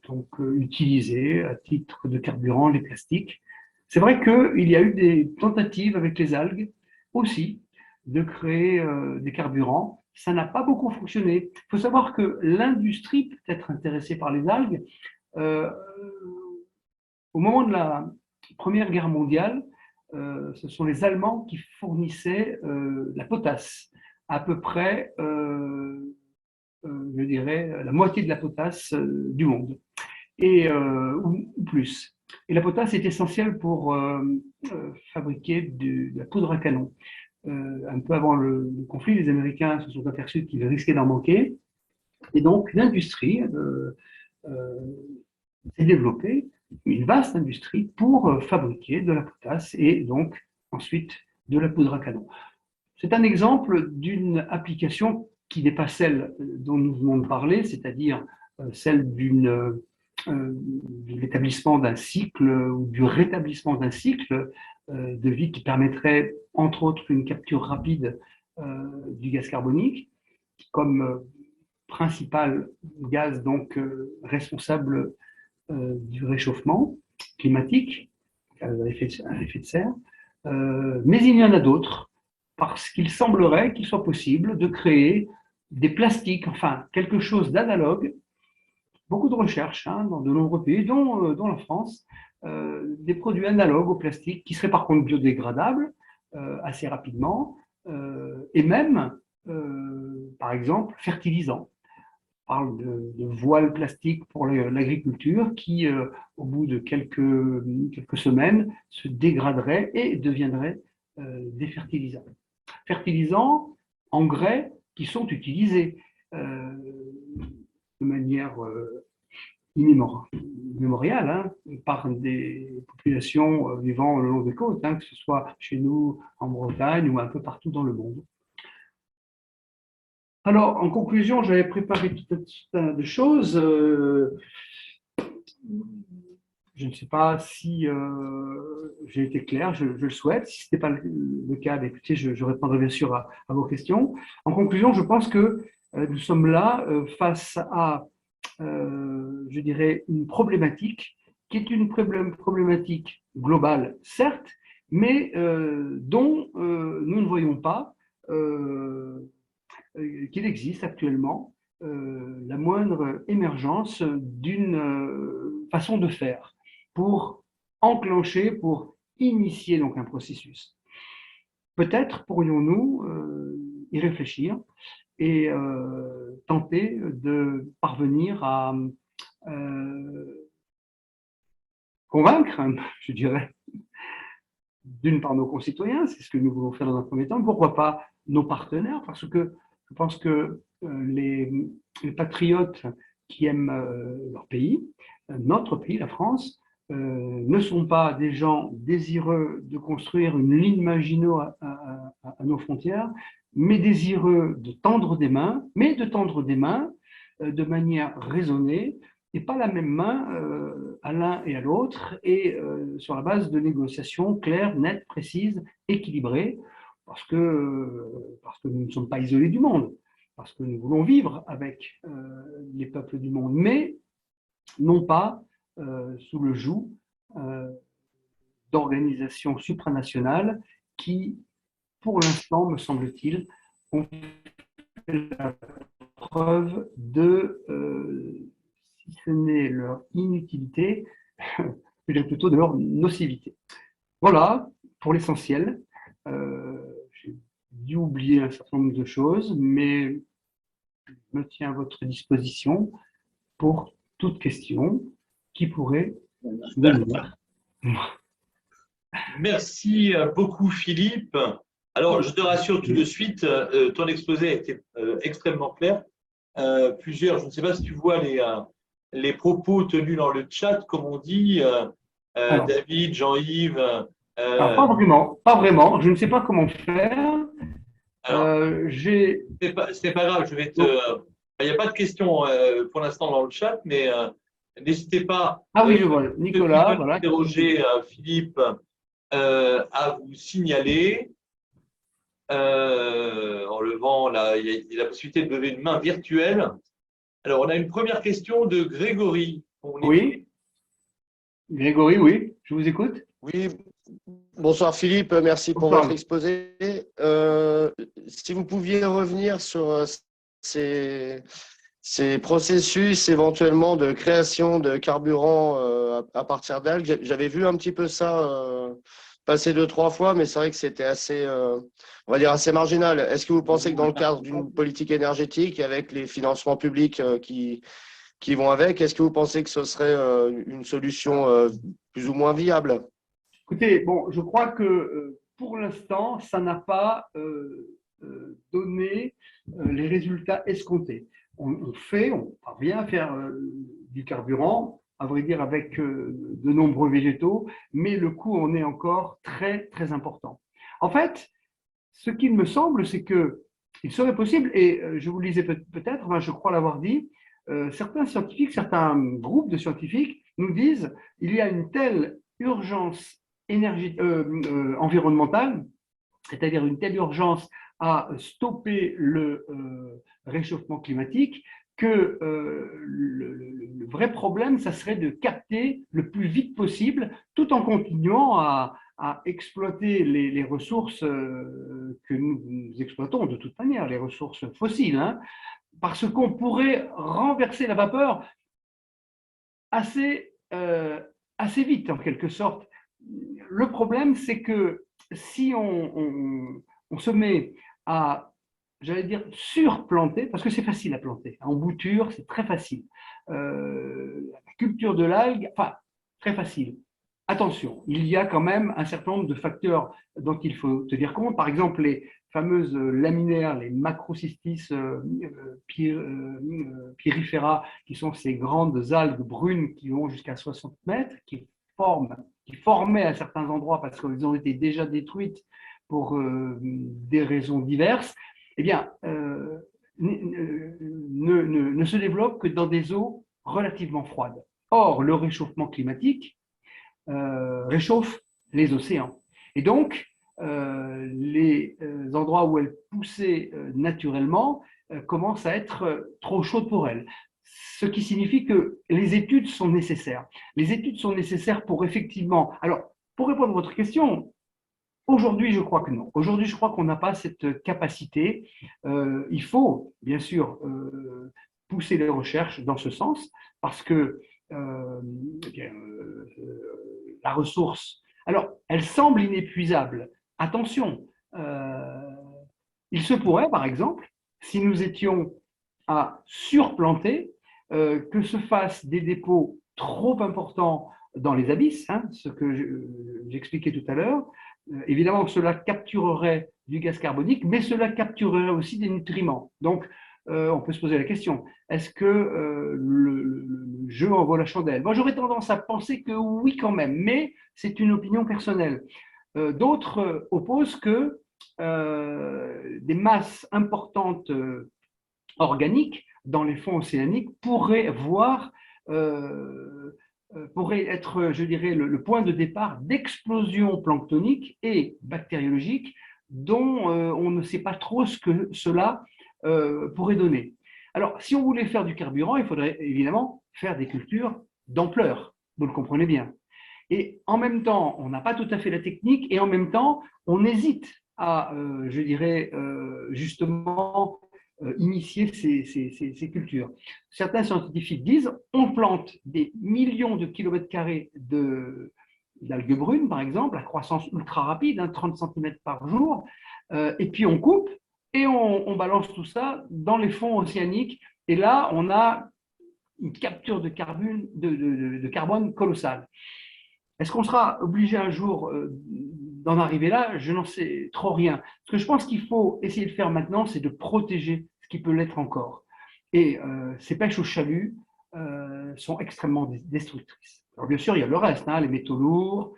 donc utiliser à titre de carburant les plastiques. C'est vrai qu'il y a eu des tentatives avec les algues aussi de créer des carburants. Ça n'a pas beaucoup fonctionné. Il faut savoir que l'industrie peut être intéressée par les algues. Au moment de la Première Guerre mondiale, ce sont les Allemands qui fournissaient la potasse, à peu près, je dirais, la moitié de la potasse du monde, ou plus. Et la potasse est essentielle pour fabriquer de la poudre à canon. Un peu avant le conflit, les Américains se sont aperçus qu'ils risquaient d'en manquer. Et donc, l'industrie s'est développée, une vaste industrie pour fabriquer de la potasse et donc ensuite de la poudre à canon. C'est un exemple d'une application qui n'est pas celle dont nous venons de parler, c'est-à-dire celle de l'établissement d'un cycle ou du rétablissement d'un cycle de vie qui permettrait, entre autres, une capture rapide du gaz carbonique comme principal gaz donc responsable du réchauffement climatique, un effet de serre. Mais il y en a d'autres, parce qu'il semblerait qu'il soit possible de créer des plastiques, enfin quelque chose d'analogue. Beaucoup de recherches dans de nombreux pays, dont la France, des produits analogues au plastique qui seraient par contre biodégradables assez rapidement et même, par exemple, fertilisants. On parle de voiles plastiques pour l'agriculture qui, au bout de quelques semaines, se dégraderaient et deviendraient des fertilisants. Fertilisants, engrais qui sont utilisés de manière immémoriale par des populations vivant le long des côtes, que ce soit chez nous en Bretagne ou un peu partout dans le monde. Alors, en conclusion, j'avais préparé tout un tas de choses. Je ne sais pas si j'ai été clair, je le souhaite. Si ce n'était pas le cas, écoutez, je répondrai bien sûr à vos questions. En conclusion, je pense que nous sommes là face à, je dirais, une problématique qui est une problématique globale, certes, mais dont nous ne voyons pas qu'il existe actuellement la moindre émergence d'une façon de faire pour enclencher, pour initier donc un processus. Peut-être pourrions-nous y réfléchir et tenter de parvenir à convaincre, je dirais, d'une part nos concitoyens, c'est ce que nous voulons faire dans un premier temps, pourquoi pas nos partenaires, parce que je pense que les patriotes qui aiment leur pays, notre pays, la France, ne sont pas des gens désireux de construire une ligne Maginot à nos frontières, mais désireux de tendre des mains, de manière raisonnée, et pas la même main à l'un et à l'autre, et sur la base de négociations claires, nettes, précises, équilibrées, parce que nous ne sommes pas isolés du monde, parce que nous voulons vivre avec les peuples du monde, mais non pas sous le joug d'organisations supranationales qui, pour l'instant, me semble-t-il, ont fait la preuve de, si ce n'est leur inutilité, plutôt de leur nocivité. Voilà pour l'essentiel. J'ai dû oublier un certain nombre de choses, mais je me tiens à votre disposition pour toute question qui pourrait venir. Merci beaucoup, Philippe. Alors, je te rassure tout de suite, ton exposé a été extrêmement clair. Je ne sais pas si tu vois les propos tenus dans le chat, comme on dit, David, Jean-Yves. Pas vraiment. Je ne sais pas comment faire. C'est pas grave, il n'y a pas de questions pour l'instant dans le chat, mais n'hésitez pas. Ah oui, je vois. Nicolas, voilà. Interroger Philippe à vous signaler. En levant, il y a la possibilité de lever une main virtuelle. Alors, on a une première question de Grégory. Oui. Grégory, oui, je vous écoute. Oui, bonsoir Philippe, merci pour votre exposé. Si vous pouviez revenir sur ces processus éventuellement de création de carburant à partir d'algues, j'avais vu un petit peu ça passé 2-3 fois, mais c'est vrai que c'était assez, on va dire assez marginal. Est-ce que vous pensez que dans le cadre d'une politique énergétique, avec les financements publics qui vont avec, est-ce que vous pensez que ce serait une solution plus ou moins viable? Écoutez, bon, je crois que pour l'instant, ça n'a pas donné les résultats escomptés. On parvient à faire du carburant, à vrai dire avec de nombreux végétaux, mais le coût en est encore très, très important. En fait, ce qu'il me semble, c'est que il serait possible, et je vous le disais peut-être, enfin, je crois l'avoir dit, certains scientifiques, certains groupes de scientifiques nous disent il y a une telle urgence environnementale, c'est-à-dire une telle urgence à stopper le réchauffement climatique, que le vrai problème, ça serait de capter le plus vite possible, tout en continuant à exploiter les ressources que nous exploitons de toute manière, les ressources fossiles, hein, parce qu'on pourrait renverser la vapeur assez, assez vite, en quelque sorte. Le problème, c'est que si on se met à, j'allais dire, surplanter, parce que c'est facile à planter, en bouture, c'est très facile. La culture de l'algue, enfin, très facile. Attention, il y a quand même un certain nombre de facteurs dont il faut tenir compte. Par exemple, les fameuses laminaires, les Macrocystis pyrifera, qui sont ces grandes algues brunes qui vont jusqu'à 60 mètres, qui formaient à certains endroits parce qu'elles ont été déjà détruites pour des raisons diverses, eh bien, ne se développent que dans des eaux relativement froides. Or, le réchauffement climatique réchauffe les océans. Et donc, les endroits où elles poussaient naturellement commencent à être trop chaudes pour elles. Ce qui signifie que les études sont nécessaires. Les études sont nécessaires pour effectivement… Alors, pour répondre à votre question, aujourd'hui, je crois que non. Aujourd'hui, je crois qu'on n'a pas cette capacité. Il faut, bien sûr, pousser les recherches dans ce sens, parce que la ressource, alors, elle semble inépuisable. Attention, il se pourrait, par exemple, si nous étions à surplanter, que se fassent des dépôts trop importants dans les abysses, hein, ce que j'expliquais tout à l'heure. Évidemment, cela capturerait du gaz carbonique, mais cela capturerait aussi des nutriments. Donc, on peut se poser la question, est-ce que le jeu en vaut la chandelle? Moi, j'aurais tendance à penser que oui quand même, mais c'est une opinion personnelle. D'autres opposent que des masses importantes organiques dans les fonds océaniques pourraient pourrait être, je dirais, le point de départ d'explosions planctoniques et bactériologiques dont on ne sait pas trop ce que cela pourrait donner. Alors, si on voulait faire du carburant, il faudrait évidemment faire des cultures d'ampleur, vous le comprenez bien. Et en même temps, on n'a pas tout à fait la technique, et en même temps, on hésite à, je dirais, justement, initier ces cultures. Certains scientifiques disent on plante des millions de kilomètres carrés d'algues brunes, par exemple, à croissance ultra rapide, 30 cm par jour, et puis on coupe et on balance tout ça dans les fonds océaniques. Et là, on a une capture de carbone colossale. Est-ce qu'on sera obligé un jour d'en arriver là? Je n'en sais trop rien. Ce que je pense qu'il faut essayer de faire maintenant, c'est de protéger ce qui peut l'être encore. Et ces pêches au chalut sont extrêmement destructrices. Alors bien sûr, il y a le reste, hein, les métaux lourds,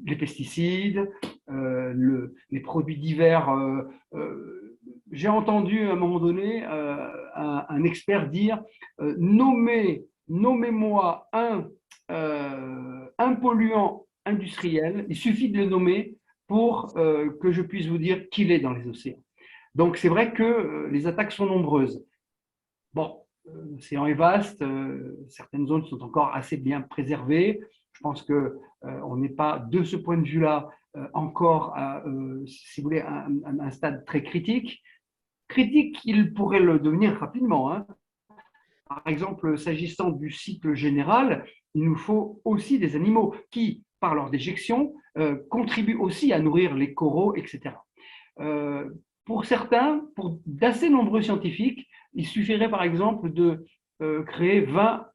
les pesticides, les produits divers. J'ai entendu à un moment donné un expert dire nommez-moi un polluant industriel, il suffit de le nommer pour que je puisse vous dire qu'il est dans les océans. Donc c'est vrai que les attaques sont nombreuses. Bon, l'océan est vaste, certaines zones sont encore assez bien préservées. Je pense qu'on n'est pas, de ce point de vue-là, encore à, si vous voulez, un stade très critique. Critique, il pourrait le devenir rapidement, hein. Par exemple, s'agissant du cycle général, il nous faut aussi des animaux qui, par leur déjection, contribuent aussi à nourrir les coraux, etc. Pour certains, pour d'assez nombreux scientifiques, il suffirait par exemple de créer 20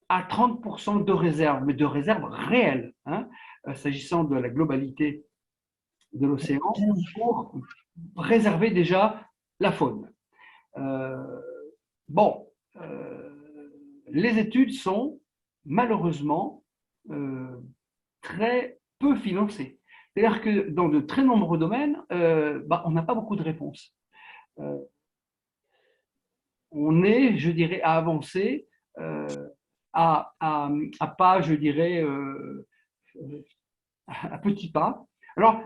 à 30% de réserves, mais de réserves réelles, hein, s'agissant de la globalité de l'océan, pour préserver déjà la faune. Bon, les études sont malheureusement très peu financées. C'est-à-dire que dans de très nombreux domaines, on n'a pas beaucoup de réponses. On est, je dirais, à avancer à pas, je dirais, à petits pas. Alors,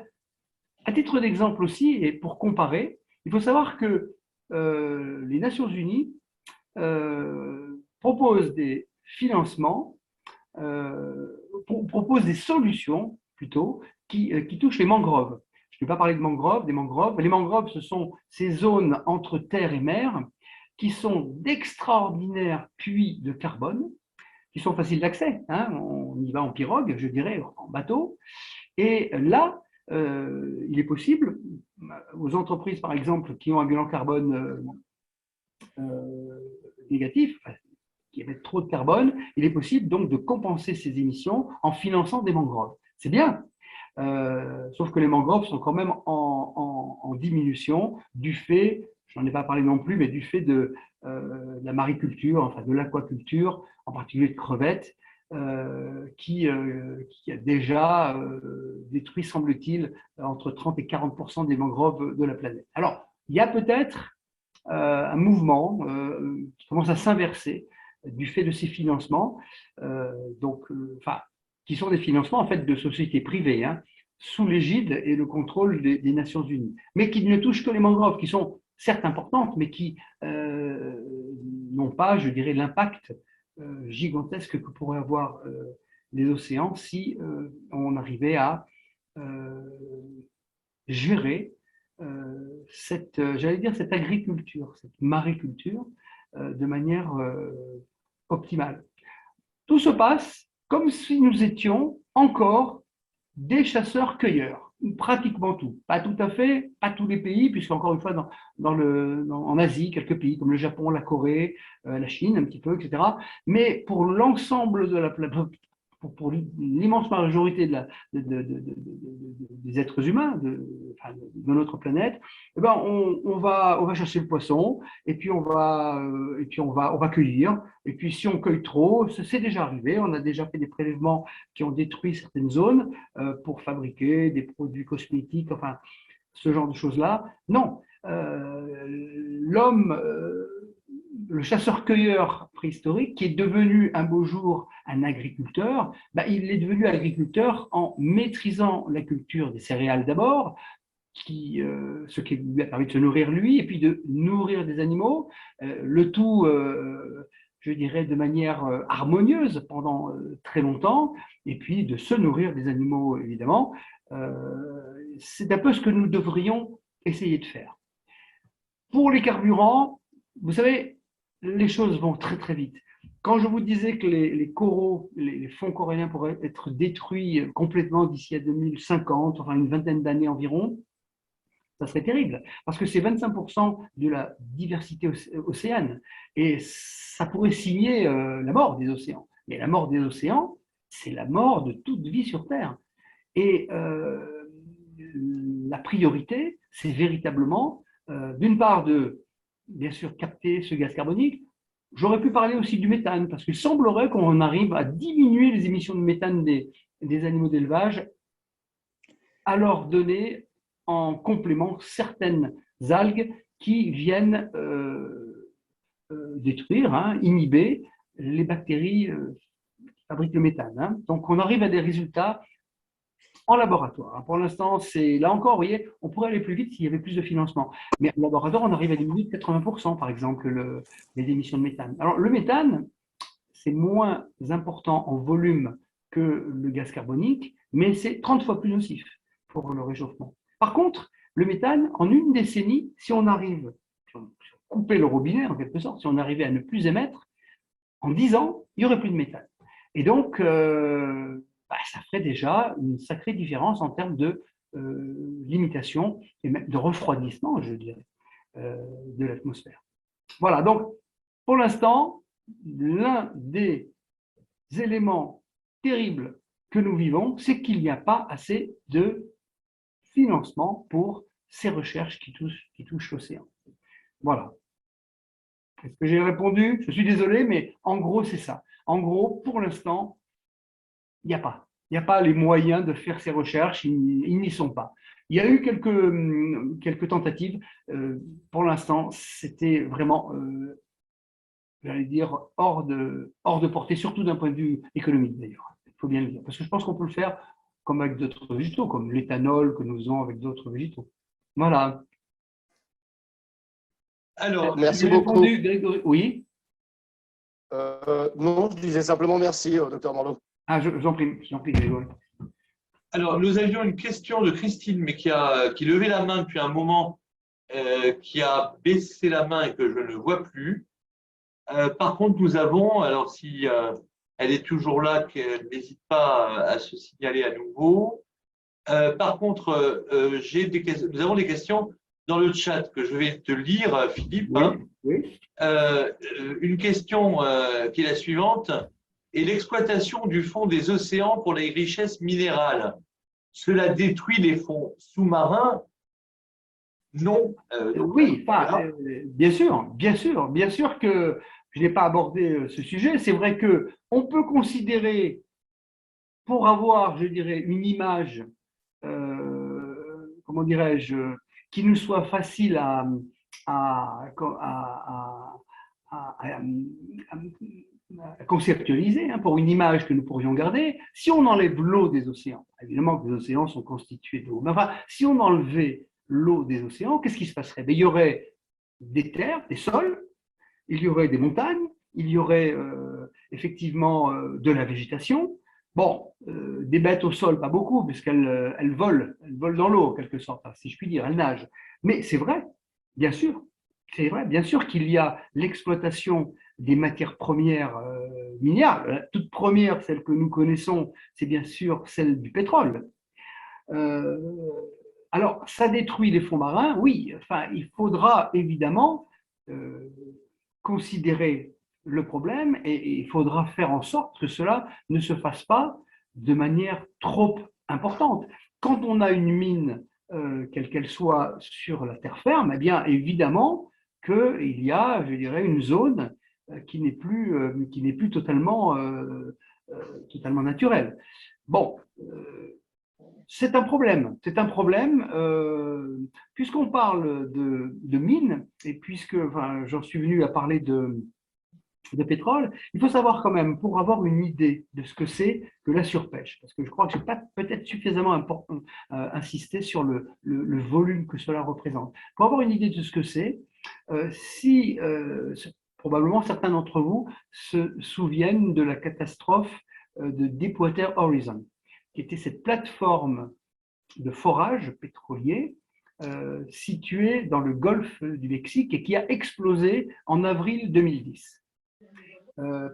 à titre d'exemple aussi, et pour comparer, il faut savoir que les Nations Unies proposent des financements, proposent des solutions plutôt, qui touchent les mangroves. Je ne vais pas parler de mangroves, des mangroves. Les mangroves, ce sont ces zones entre terre et mer qui sont d'extraordinaires puits de carbone, qui sont faciles d'accès. Hein, on y va en pirogue, je dirais, en bateau. Et là, il est possible, aux entreprises, par exemple, qui ont un bilan carbone négatif, qui émettent trop de carbone, il est possible donc de compenser ces émissions en finançant des mangroves. C'est bien, sauf que les mangroves sont quand même en diminution du fait, je n'en ai pas parlé non plus, mais du fait de la mariculture, enfin de l'aquaculture, en particulier de crevettes, qui a déjà détruit, semble-t-il, entre 30 et 40% des mangroves de la planète. Alors, il y a peut-être un mouvement qui commence à s'inverser du fait de ces financements, qui sont des financements en fait de sociétés privées, hein, sous l'égide et le contrôle des Nations Unies, mais qui ne touchent que les mangroves, qui sont certes importantes, mais qui n'ont pas, je dirais, l'impact gigantesque que pourraient avoir les océans si on arrivait à gérer cette agriculture, cette mariculture de manière optimale. Tout se passe comme si nous étions encore des chasseurs-cueilleurs, pratiquement tout. Pas tout à fait, pas tous les pays, puisqu'encore une fois, en Asie, quelques pays comme le Japon, la Corée, la Chine, un petit peu, etc. Mais pour l'ensemble de la planète, pour l'immense majorité des êtres humains de notre planète, eh ben on va chasser le poisson et puis on va cueillir. Et puis si on cueille trop, c'est déjà arrivé, on a déjà fait des prélèvements qui ont détruit certaines zones pour fabriquer des produits cosmétiques, enfin ce genre de choses-là. Non, l'homme, le chasseur-cueilleur préhistorique, qui est devenu un beau jour un agriculteur, il est devenu agriculteur en maîtrisant la culture des céréales d'abord, ce qui lui a permis de se nourrir lui, et puis de nourrir des animaux, le tout, je dirais, de manière harmonieuse pendant très longtemps, et puis de se nourrir des animaux, évidemment. C'est un peu ce que nous devrions essayer de faire. Pour les carburants, vous savez, les choses vont très très vite. Quand je vous disais que les coraux, les fonds coralliens pourraient être détruits complètement d'ici à 2050, enfin une vingtaine d'années environ, ça serait terrible, parce que c'est 25% de la diversité océane, et ça pourrait signer la mort des océans. Mais la mort des océans, c'est la mort de toute vie sur Terre. Et la priorité, c'est véritablement, d'une part, de bien sûr capter ce gaz carbonique. J'aurais pu parler aussi du méthane, parce qu'il semblerait qu'on arrive à diminuer les émissions de méthane des animaux d'élevage, à leur donner en complément certaines algues qui viennent détruire, hein, inhiber les bactéries qui fabriquent le méthane. Hein. Donc on arrive à des résultats en laboratoire. Pour l'instant, c'est là encore, vous voyez, on pourrait aller plus vite s'il y avait plus de financement. Mais en laboratoire, on arrive à diminuer de 80%, par exemple, les émissions de méthane. Alors, le méthane, c'est moins important en volume que le gaz carbonique, mais c'est 30 fois plus nocif pour le réchauffement. Par contre, le méthane, en une décennie, si on coupait le robinet, en quelque sorte, si on arrivait à ne plus émettre, en 10 ans, il n'y aurait plus de méthane. Et donc, ça ferait déjà une sacrée différence en termes de limitation et même de refroidissement, je dirais, de l'atmosphère. Voilà, donc pour l'instant, l'un des éléments terribles que nous vivons, c'est qu'il n'y a pas assez de financement pour ces recherches qui touchent l'océan. Voilà. Est-ce que j'ai répondu? Je suis désolé, mais en gros, c'est ça. En gros, pour l'instant, il n'y a pas. Il n'y a pas les moyens de faire ces recherches, ils n'y sont pas. Il y a eu quelques tentatives. Pour l'instant, c'était vraiment, j'allais dire, hors de portée, surtout d'un point de vue économique d'ailleurs. Il faut bien le dire. Parce que je pense qu'on peut le faire comme avec d'autres végétaux, comme l'éthanol que nous faisons avec d'autres végétaux. Voilà. Alors, Merci J'ai beaucoup. répondu, Grégory. Oui. Non, je disais simplement merci, docteur Morneau. Ah, j'en prie, Grégory. alors, nous avions une question de Christine, mais qui levait la main depuis un moment, qui a baissé la main et que je ne vois plus. Par contre, nous avons, alors si elle est toujours là, qu'elle n'hésite pas à se signaler à nouveau. Par contre, nous avons des questions dans le chat que je vais te lire, Philippe. Oui, oui. Une question qui est la suivante. Et l'exploitation du fond des océans pour les richesses minérales, cela détruit les fonds sous-marins? Non. Oui, enfin, bien sûr que je n'ai pas abordé ce sujet. C'est vrai que on peut considérer, pour avoir, je dirais, une image, comment dirais-je, qui nous soit facile à, à- à conceptualiser, hein, pour une image que nous pourrions garder, si on enlève l'eau des océans, évidemment que les océans sont constitués d'eau, mais enfin, si on enlevait l'eau des océans, qu'est-ce qui se passerait? Il y aurait des terres, des sols, il y aurait des montagnes, il y aurait effectivement de la végétation. Bon, des bêtes au sol, pas beaucoup, puisqu'elles elles volent dans l'eau, en quelque sorte, si je puis dire, elles nagent. Mais c'est vrai, bien sûr, c'est vrai, bien sûr qu'il y a l'exploitation des matières premières minières. La toute première, celle que nous connaissons, c'est bien sûr celle du pétrole. Euh, alors, ça détruit les fonds marins, oui. Enfin, il faudra évidemment considérer le problème et il faudra faire en sorte que cela ne se fasse pas de manière trop importante. Quand on a une mine, quelle qu'elle soit, sur la terre ferme, eh bien, évidemment qu'il y a, je dirais, une zone qui n'est plus totalement naturelle. Bon, c'est un problème. C'est un problème, puisqu'on parle de mines, et puisque enfin, j'en suis venu à parler de pétrole, il faut savoir quand même, pour avoir une idée de ce que c'est que la surpêche, parce que je crois que je n'ai pas peut-être suffisamment insisté sur le volume que cela représente. Pour avoir une idée de ce que c'est, probablement certains d'entre vous se souviennent de la catastrophe de Deepwater Horizon, qui était cette plateforme de forage pétrolier située dans le golfe du Mexique et qui a explosé en avril 2010.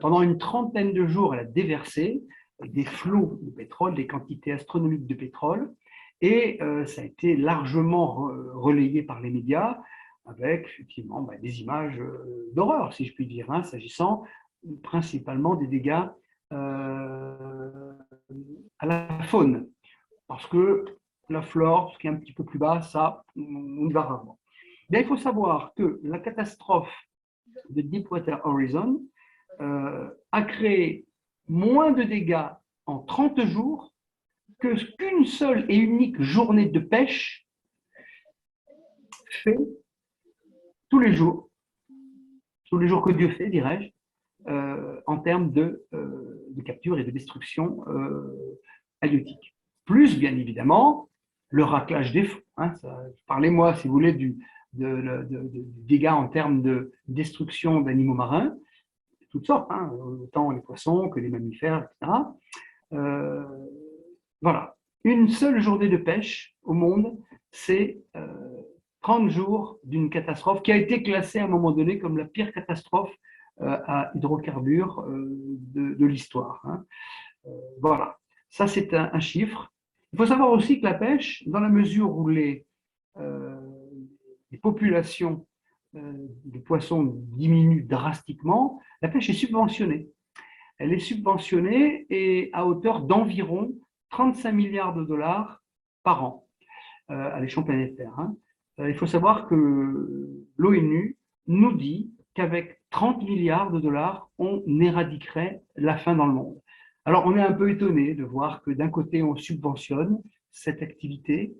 Pendant une trentaine de jours, elle a déversé des flots de pétrole, des quantités astronomiques de pétrole, et ça a été largement relayé par les médias avec effectivement des images d'horreur, si je puis dire, hein, s'agissant principalement des dégâts à la faune, parce que la flore, ce qui est un petit peu plus bas, ça, on y va rarement. Bien, il faut savoir que la catastrophe de Deepwater Horizon a créé moins de dégâts en 30 jours qu'une seule et unique journée de pêche fait tous les jours que Dieu fait, dirais-je, en termes de capture et de destruction halieutique. Plus, bien évidemment, le raclage des fonds. Hein, parlez-moi, si vous voulez, du dégâts en termes de destruction d'animaux marins, toutes sortes, hein, autant les poissons que les mammifères, etc. Voilà. Une seule journée de pêche au monde, c'est 30 jours d'une catastrophe qui a été classée à un moment donné comme la pire catastrophe à hydrocarbures de l'histoire. Hein. Voilà. Ça, c'est un chiffre. Il faut savoir aussi que la pêche, dans la mesure où les populations de poissons diminuent drastiquement, la pêche est subventionnée. Elle est subventionnée et à hauteur d'environ 35 milliards de dollars par an à l'échelle planétaire. Il faut savoir que l'ONU nous dit qu'avec 30 milliards de dollars, on éradiquerait la faim dans le monde. Alors, on est un peu étonné de voir que d'un côté, on subventionne cette activité,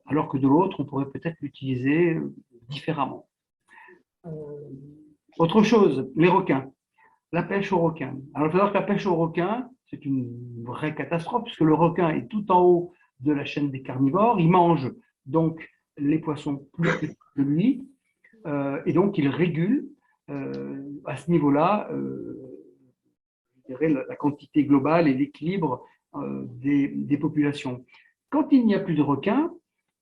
alors que de l'autre, on pourrait peut-être l'utiliser différemment. Autre chose, les requins. La pêche aux requins. Alors, il faut savoir que la pêche aux requins, c'est une vraie catastrophe, puisque le requin est tout en haut de la chaîne des carnivores. Il mange donc les poissons plus petits que lui, et donc il régule à ce niveau-là je dirais, la quantité globale et l'équilibre des populations. Quand il n'y a plus de requins,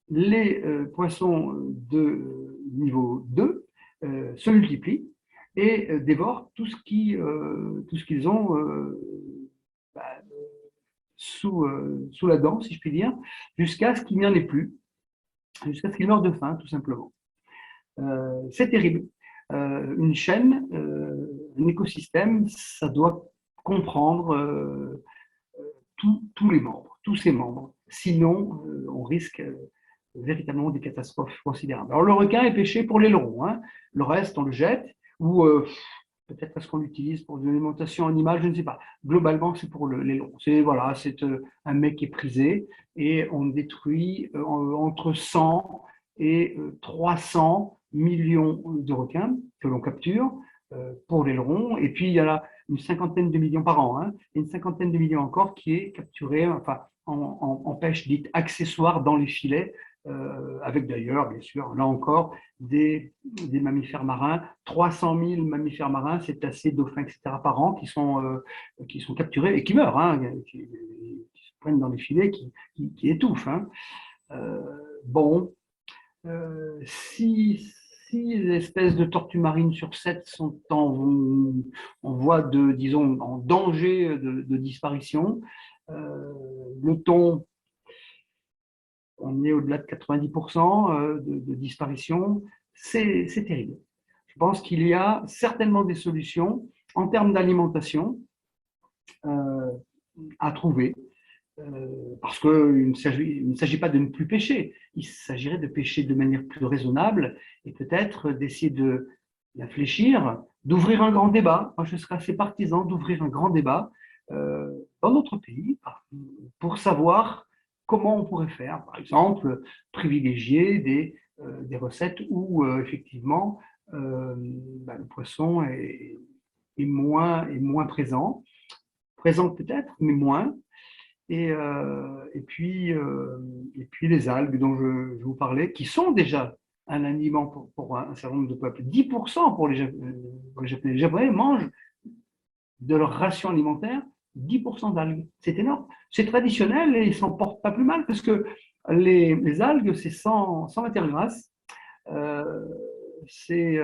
les poissons de niveau 2 se multiplient et dévorent tout ce qu'ils ont sous la dent, si je puis dire, jusqu'à ce qu'il n'y en ait plus, jusqu'à ce qu'ils meurent de faim, tout simplement. C'est terrible. Une chaîne, un écosystème, ça doit comprendre tous les membres, tous ses membres. Sinon, on risque véritablement des catastrophes considérables. Alors, le requin est pêché pour l'aileron. Le reste, on le jette ou peut-être est-ce qu'on l'utilise pour de l'alimentation animale, je ne sais pas. Globalement, c'est pour l'aileron. C'est un mec qui est prisé et on détruit entre 100 et 300 millions de requins que l'on capture pour l'aileron. Et puis, il y a une cinquantaine de millions par an, et une cinquantaine de millions encore qui est capturée en pêche dite accessoire dans les filets, avec d'ailleurs, bien sûr, là encore, des mammifères marins. 300 000 mammifères marins, c'est assez dauphins, etc., par an qui sont capturés et qui meurent, qui se prennent dans les filets, qui étouffent. Si 6 espèces de tortues marines sur 7 sont en voie de, disons, en danger de disparition. Le thon, on est au-delà de 90% de disparition. C'est terrible. Je pense qu'il y a certainement des solutions en termes d'alimentation à trouver. Parce qu'il ne s'agit pas de ne plus pêcher, il s'agirait de pêcher de manière plus raisonnable et peut-être d'essayer de l'infléchir, d'ouvrir un grand débat. Moi, je serais assez partisan d'ouvrir un grand débat dans notre pays pour savoir comment on pourrait faire. Par exemple, privilégier des recettes où effectivement le poisson est moins présent peut-être, mais moins. Et puis les algues dont je vous parlais, qui sont déjà un aliment pour un certain nombre de peuples. 10% pour les Japonais. Les Japonais mangent de leur ration alimentaire 10% d'algues. C'est énorme. C'est traditionnel et ils ne s'en portent pas plus mal parce que les algues, c'est sans matière grasse. C'est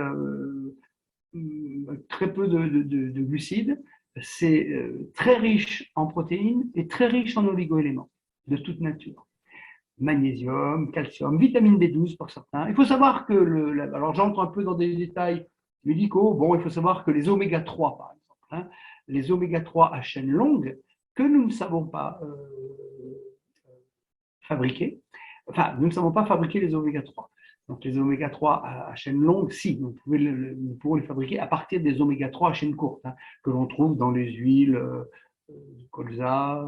très peu de glucides. C'est très riche en protéines et très riche en oligo-éléments de toute nature. Magnésium, calcium, vitamine B12 pour certains. Il faut savoir que, alors j'entre un peu dans des détails médicaux, il faut savoir que les oméga 3, par exemple, les oméga 3 à chaîne longue, que nous ne savons pas fabriquer, nous ne savons pas fabriquer les oméga 3. Donc, les oméga 3 à chaîne longue, si, nous pouvons les fabriquer à partir des oméga 3 à chaîne courte, que l'on trouve dans les huiles de colza,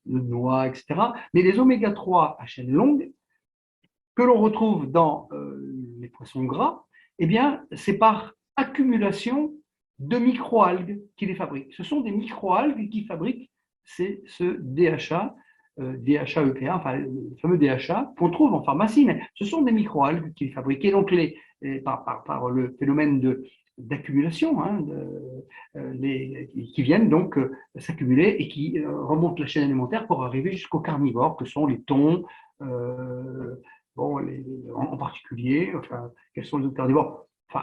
de noix, etc. Mais les oméga 3 à chaîne longue, que l'on retrouve dans les poissons gras, eh bien, c'est par accumulation de microalgues qui les fabriquent. Ce sont des microalgues qui fabriquent ce DHA, DHA-EPA, enfin le fameux DHA qu'on trouve en pharmacie, mais ce sont des microalgues qui sont fabriquées donc par le phénomène d'accumulation, qui viennent donc s'accumuler et qui remontent la chaîne alimentaire pour arriver jusqu'aux carnivores, que sont les thons, en particulier, quels sont les autres carnivores, peu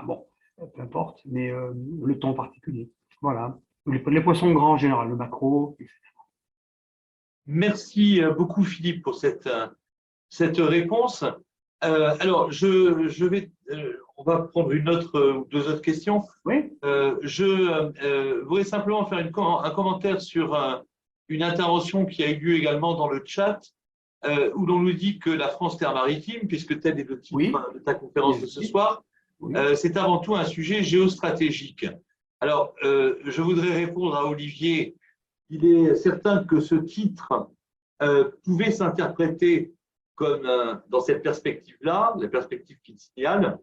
importe, mais le thon en particulier. Voilà, les poissons grands en général, le maquereau, etc. Merci beaucoup, Philippe, pour cette réponse. Alors, on va prendre une autre ou deux autres questions. Oui. Je voudrais simplement faire un commentaire sur une intervention qui a eu lieu également dans le chat, où l'on nous dit que la France terre maritime, puisque tel est le titre Oui. de ta conférence de ce soir, Oui. c'est avant tout un sujet géostratégique. Alors, je voudrais répondre à Olivier. Il est certain que ce titre pouvait s'interpréter comme dans cette perspective-là, la perspective qu'il signale,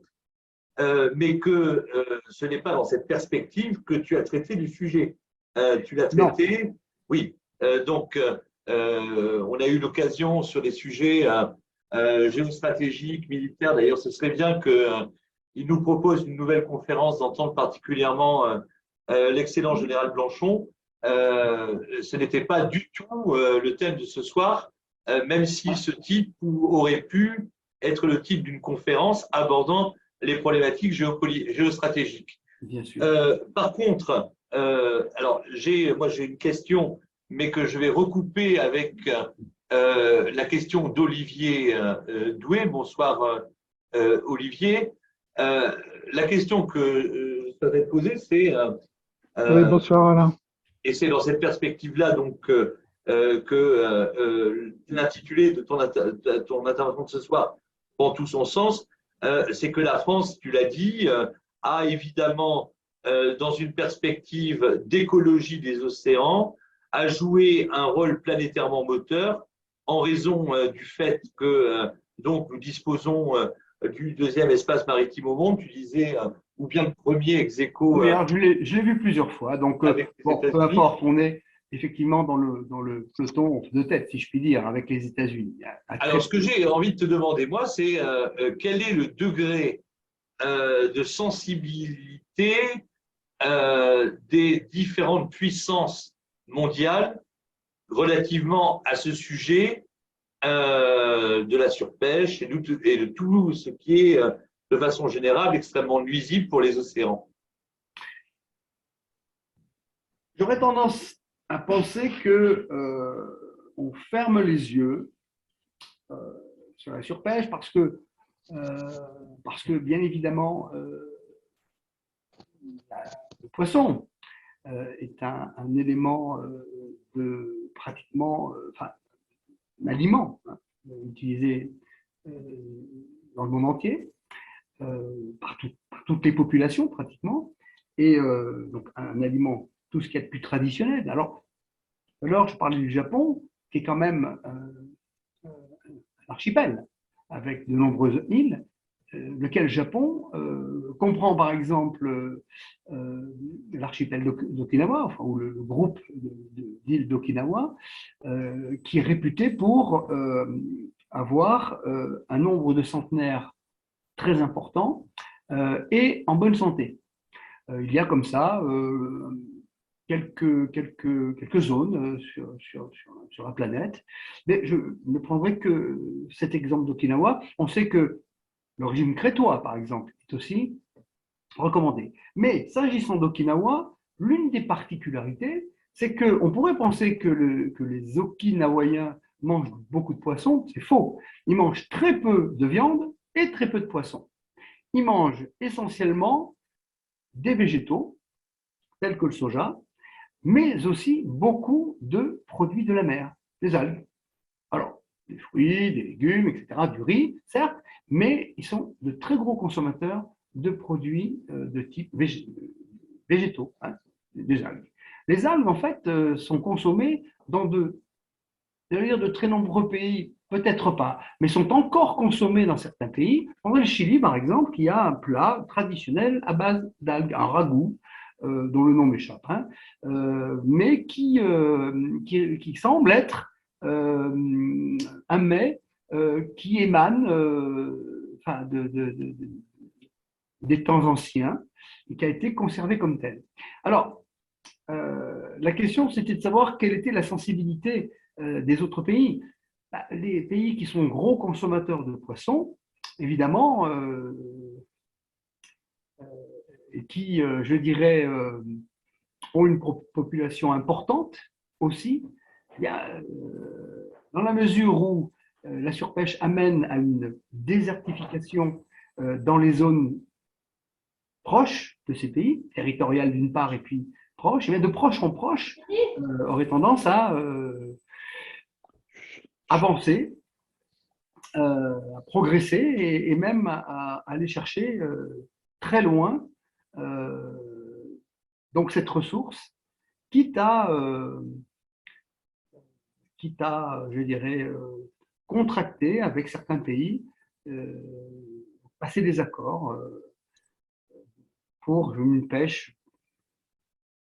mais que ce n'est pas dans cette perspective que tu as traité du sujet. Tu l'as traité, oui. Donc, on a eu l'occasion sur des sujets géostratégiques, militaires. D'ailleurs, ce serait bien qu'il nous propose une nouvelle conférence, d'entendre particulièrement l'excellent général Blanchon. Ce n'était pas du tout le thème de ce soir, même si ce titre aurait pu être le titre d'une conférence abordant les problématiques géostratégiques. Bien sûr. Par contre, alors moi j'ai une question, mais que je vais recouper avec la question d'Olivier Doué. Bonsoir Olivier. La question que je vais te poser, c'est… Oui, bonsoir Alain. Et c'est dans cette perspective-là donc que l'intitulé de ton intervention de ce soir prend tout son sens. C'est que la France, tu l'as dit, a évidemment, dans une perspective d'écologie des océans, a joué un rôle planétairement moteur en raison du fait que donc nous disposons du deuxième espace maritime au monde. Tu disais ou bien le premier ex aequo. Oui, alors je l'ai vu plusieurs fois. Donc, bon, peu importe, on est effectivement dans le peloton de tête, si je puis dire, avec les États-Unis. Alors, ce que j'ai envie de te demander, moi, c'est quel est le degré de sensibilité des différentes puissances mondiales relativement à ce sujet de la surpêche et de tout ce qui est, de façon générale, extrêmement nuisible pour les océans. J'aurais tendance à penser que on ferme les yeux sur la surpêche parce que bien évidemment, le poisson est un élément de pratiquement, enfin, un aliment utilisé dans le monde entier, par toutes les populations pratiquement, et donc un aliment, tout ce qu'il y a de plus traditionnel. Alors, je parlais du Japon, qui est quand même un archipel avec de nombreuses îles, lequel Japon comprend par exemple l'archipel d'Okinawa, enfin, ou le groupe d'îles d'Okinawa, qui est réputé pour avoir un nombre de centenaires très important et en bonne santé. Il y a comme ça quelques zones sur la planète. Mais je ne prendrai que cet exemple d'Okinawa. On sait que le régime crétois, par exemple, est aussi recommandé. Mais s'agissant d'Okinawa, l'une des particularités, c'est qu'on pourrait penser que les Okinawaïens mangent beaucoup de poissons. C'est faux. Ils mangent très peu de viande et très peu de poissons. Ils mangent essentiellement des végétaux, tels que le soja, mais aussi beaucoup de produits de la mer, des algues. Alors, des fruits, des légumes, etc., du riz, certes, mais ils sont de très gros consommateurs de produits de type végétaux, hein, des algues. Les algues, en fait, sont consommées dans de très nombreux pays, peut-être pas, mais sont encore consommées dans certains pays. On a le Chili, par exemple, qui a un plat traditionnel à base d'algues, un ragoût, dont le nom m'échappe, hein, mais qui semble être un mets qui émane enfin, des temps anciens et qui a été conservé comme tel. Alors, la question, c'était de savoir quelle était la sensibilité des autres pays. Les pays qui sont gros consommateurs de poissons, évidemment, et qui, je dirais, ont une population importante aussi, Dans la mesure où la surpêche amène à une désertification dans les zones proches de ces pays, territoriales d'une part et puis proches, et bien de proche en proche, aurait tendance à avancer, à progresser et même à aller chercher très loin donc cette ressource, quitte à, je dirais, contracter avec certains pays, passer des accords pour une pêche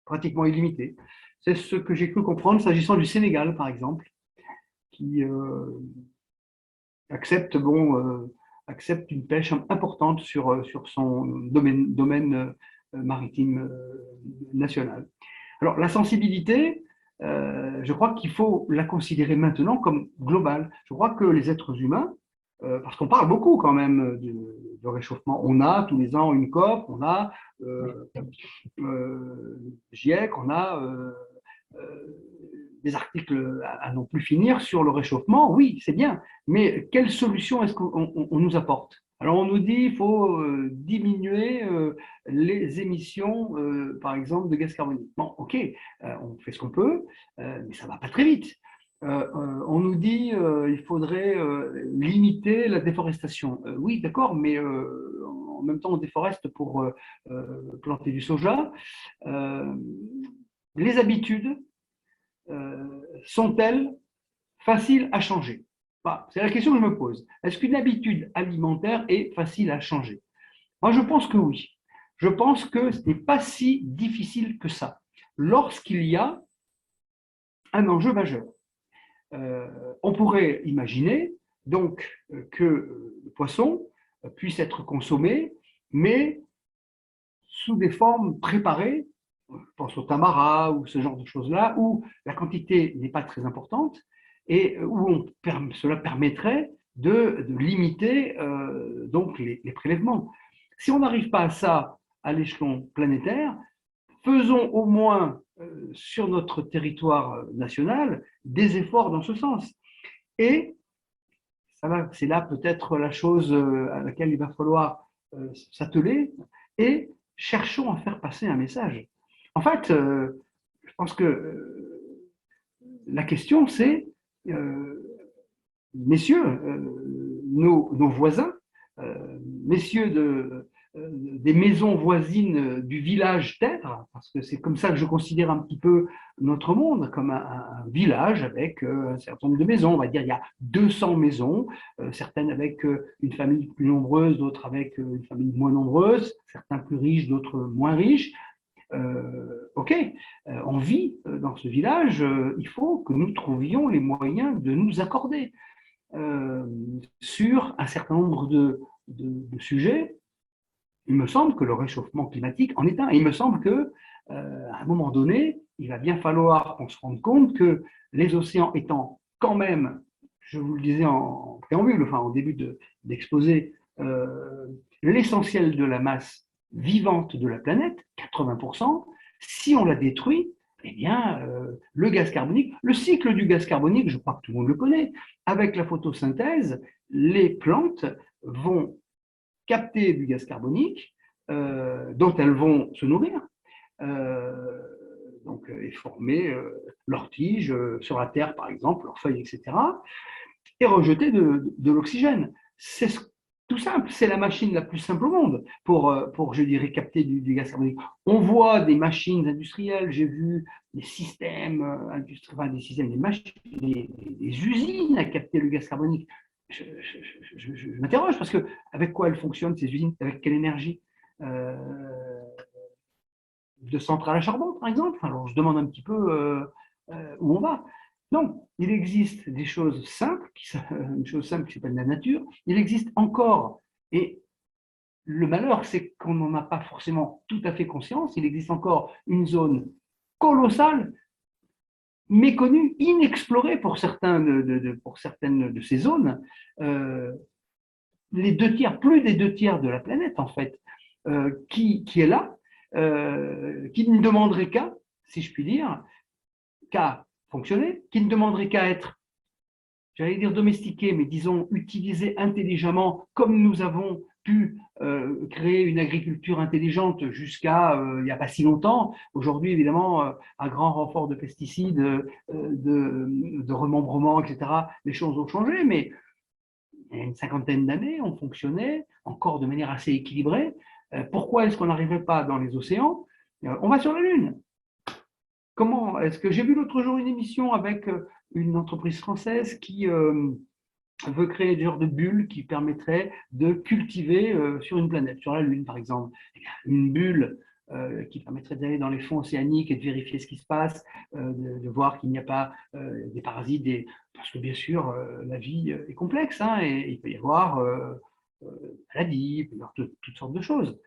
pratiquement illimitée. C'est ce que j'ai cru comprendre s'agissant du Sénégal, par exemple, qui accepte une pêche importante sur son domaine maritime national. Alors, la sensibilité, je crois qu'il faut la considérer maintenant comme globale. Je crois que les êtres humains, parce qu'on parle beaucoup quand même de réchauffement, on a tous les ans une COP, on a GIEC, on a des articles à non plus finir sur le réchauffement, oui, c'est bien, mais quelle solution est-ce qu'on nous apporte? Alors on nous dit qu'il faut diminuer les émissions, par exemple, de gaz carbonique. Bon, ok, on fait ce qu'on peut, mais ça ne va pas très vite. On nous dit qu'il faudrait limiter la déforestation. Oui, d'accord, mais en même temps on déforeste pour planter du soja. Les habitudes sont-elles faciles à changer? C'est la question que je me pose. Est-ce qu'une habitude alimentaire est facile à changer? Moi, je pense que oui. Je pense que ce n'est pas si difficile que ça. Lorsqu'il y a un enjeu majeur, on pourrait imaginer donc que le poisson puisse être consommé, mais sous des formes préparées. Je pense au tamara ou ce genre de choses-là, où la quantité n'est pas très importante et où cela permettrait de limiter donc les prélèvements. Si on n'arrive pas à ça à l'échelon planétaire, faisons au moins sur notre territoire national des efforts dans ce sens. Et c'est là peut-être la chose à laquelle il va falloir s'atteler, et cherchons à faire passer un message. En fait, je pense que la question, c'est, messieurs, nos voisins, messieurs des maisons voisines du village Terre, parce que c'est comme ça que je considère un petit peu notre monde, comme un village avec un certain nombre de maisons. On va dire il y a 200 maisons, certaines avec une famille plus nombreuse, d'autres avec une famille moins nombreuse, certains plus riches, d'autres moins riches. Ok, on vit dans ce village, il faut que nous trouvions les moyens de nous accorder sur un certain nombre de sujets. Il me semble que le réchauffement climatique en est un. Il me semble que, à un moment donné, il va bien falloir qu'on se rende compte que les océans étant quand même, je vous le disais en préambule, enfin en début d'exposé, l'essentiel de la masse vivante de la planète, 80%, si on la détruit, eh bien, le gaz carbonique, le cycle du gaz carbonique, je crois que tout le monde le connaît, avec la photosynthèse, les plantes vont capter du gaz carbonique dont elles vont se nourrir, donc, et former leurs tiges sur la terre, par exemple, leurs feuilles, etc., et rejeter de l'oxygène. C'est tout simple, c'est la machine la plus simple au monde pour je dirais, capter du gaz carbonique. On voit des machines industrielles, j'ai vu des systèmes industriels, enfin, des systèmes, des usines à capter le gaz carbonique. Je m'interroge parce que avec quoi elles fonctionnent, ces usines, avec quelle énergie de centrales à charbon, par exemple. Alors, je demande un petit peu où on va. Non, il existe des choses simples, une chose simple qui s'appelle la nature. Il existe encore, et le malheur, c'est qu'on n'en a pas forcément tout à fait conscience, il existe encore une zone colossale, méconnue, inexplorée pour certaines de ces zones, les 2/3, plus des 2/3 de la planète, en fait, qui est là, qui ne demanderait qu'à, si je puis dire, qu'à fonctionner, qui ne demanderait qu'à être, j'allais dire domestiqué, mais disons utilisé intelligemment, comme nous avons pu créer une agriculture intelligente jusqu'à il n'y a pas si longtemps. Aujourd'hui, évidemment, à grand renfort de pesticides, de remembrement, etc., les choses ont changé, mais il y a une cinquantaine d'années, on fonctionnait encore de manière assez équilibrée. Pourquoi est-ce qu'on n'arriverait pas dans les océans? On va sur la Lune. Comment est-ce que j'ai vu l'autre jour une émission avec une entreprise française qui veut créer des genres de bulles qui permettraient de cultiver sur une planète, sur la Lune par exemple. Une bulle qui permettrait d'aller dans les fonds océaniques et de vérifier ce qui se passe, de voir qu'il n'y a pas des parasites, parce que bien sûr la vie est complexe, hein, et il peut y avoir maladies, il peut y avoir toutes sortes de choses.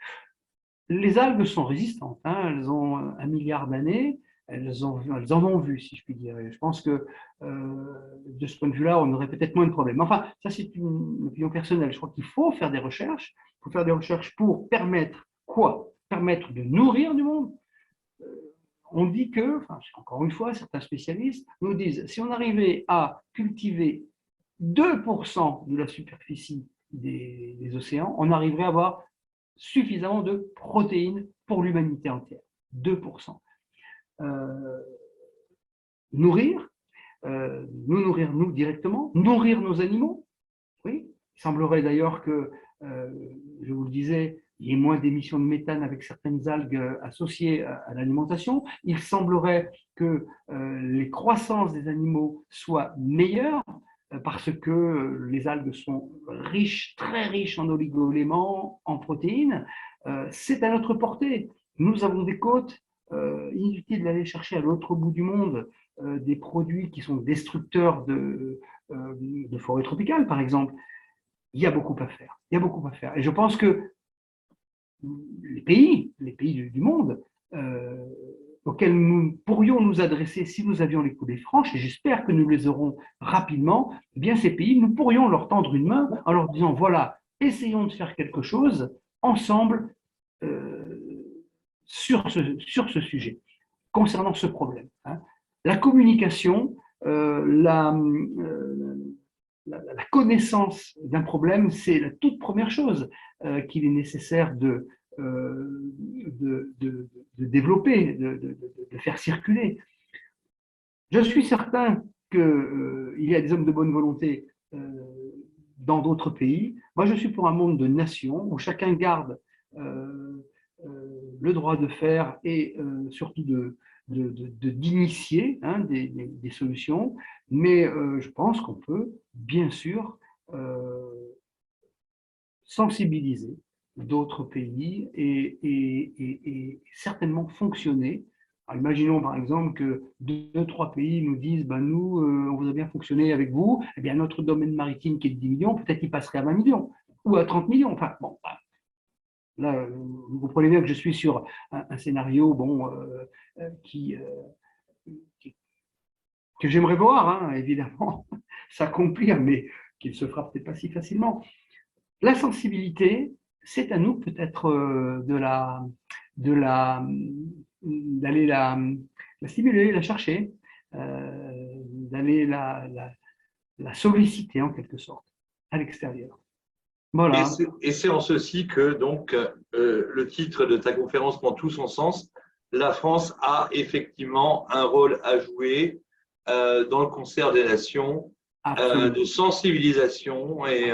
Les algues sont résistantes, hein, elles ont 1 milliard d'années, elles en ont vu, si je puis dire. Et je pense que de ce point de vue-là, on aurait peut-être moins de problèmes. Enfin, ça c'est une opinion personnelle. Je crois qu'il faut faire des recherches. Il faut faire des recherches pour permettre quoi? Permettre de nourrir du monde. On dit que, enfin, encore une fois, certains spécialistes nous disent, si on arrivait à cultiver 2% de la superficie des océans, on arriverait à avoir suffisamment de protéines pour l'humanité entière. 2%. Nourrir, nous nourrir nous directement, nourrir nos animaux. Oui, il semblerait d'ailleurs que, je vous le disais, il y ait moins d'émissions de méthane avec certaines algues associées à l'alimentation. Il semblerait que les croissances des animaux soient meilleures parce que les algues sont riches, très riches en oligo-éléments, en protéines. C'est à notre portée. Nous avons des côtes. Inutile d'aller chercher à l'autre bout du monde des produits qui sont destructeurs de forêts tropicales, par exemple. Il y a beaucoup à faire. Il y a beaucoup à faire. Et je pense que les pays du monde auxquels nous pourrions nous adresser si nous avions les coulées franches, et j'espère que nous les aurons rapidement, eh bien ces pays, nous pourrions leur tendre une main en leur disant, voilà, essayons de faire quelque chose ensemble sur ce sujet, concernant ce problème. Hein. La communication, la connaissance d'un problème, c'est la toute première chose qu'il est nécessaire de développer, de faire circuler. Je suis certain qu'il y a des hommes de bonne volonté dans d'autres pays. Moi, je suis pour un monde de nations où chacun garde le droit de faire et surtout d'initier hein, des solutions, mais je pense qu'on peut bien sûr sensibiliser d'autres pays et certainement fonctionner. Alors, imaginons par exemple que 2-3 pays nous disent ben nous, on voudrait bien fonctionner avec vous, eh bien notre domaine maritime qui est de 10 millions, peut-être il passerait à 20 millions ou à 30 millions. Enfin, bon, là, vous comprenez bien que je suis sur un scénario bon, que j'aimerais voir, hein, évidemment, s'accomplir, mais qui ne se fera peut-être pas si facilement. La sensibilité, c'est à nous peut-être d'aller la stimuler, la chercher, d'aller la solliciter en quelque sorte à l'extérieur. Voilà. Et c'est en ceci que donc le titre de ta conférence prend tout son sens. La France a effectivement un rôle à jouer dans le concert des nations, de sensibilisation et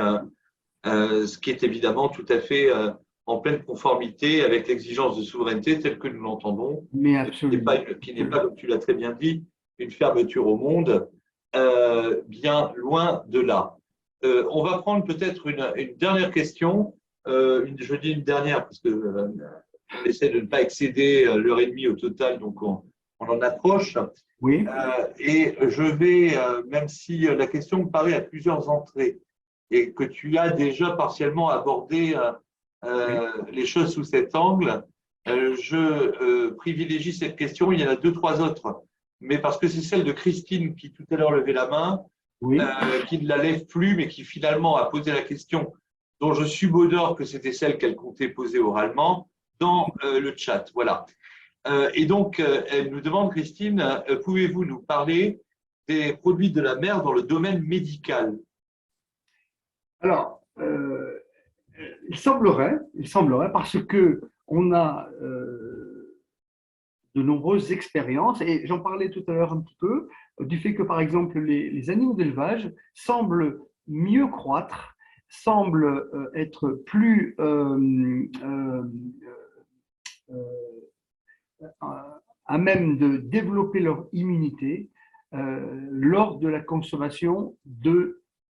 ce qui est évidemment tout à fait en pleine conformité avec l'exigence de souveraineté telle que nous l'entendons, qui n'est pas, comme tu l'as très bien dit, une fermeture au monde, bien loin de là. On va prendre peut-être une dernière question. Je dis une dernière parce que on essaie de ne pas excéder l'heure et demie au total, donc on en approche. Oui. Et je vais, même si la question me paraît à plusieurs entrées et que tu as déjà partiellement abordé les choses sous cet angle, je privilégie cette question. Il y en a 2-3 autres, mais parce que c'est celle de Christine qui tout à l'heure levait la main. Oui. Qui ne la lève plus, mais qui finalement a posé la question dont je subodore que c'était celle qu'elle comptait poser oralement dans le chat. Voilà. Et donc, elle nous demande, Christine, pouvez-vous nous parler des produits de la mer dans le domaine médical? Alors, il semblerait parce que on a de nombreuses expériences, et j'en parlais tout à l'heure un petit peu, du fait que, par exemple, les animaux d'élevage semblent mieux croître, semblent être plus à même de développer leur immunité lors de la consommation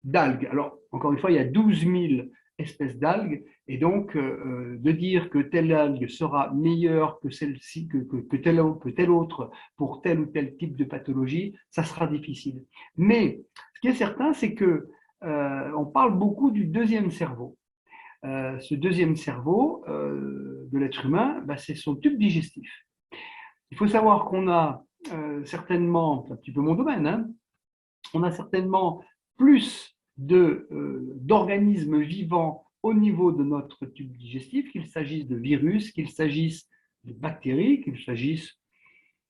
d'algues. Alors, encore une fois, il y a 12 000 espèces d'algues, et donc de dire que telle algue sera meilleure que celle-ci, que telle autre pour tel ou tel type de pathologie, ça sera difficile. Mais ce qui est certain, c'est que on parle beaucoup du deuxième cerveau. Ce deuxième cerveau de l'être humain, c'est son tube digestif. Il faut savoir qu'on a certainement, c'est un petit peu mon domaine, hein, on a certainement plus d'organismes vivants au niveau de notre tube digestif, qu'il s'agisse de virus, qu'il s'agisse de bactéries, qu'il s'agisse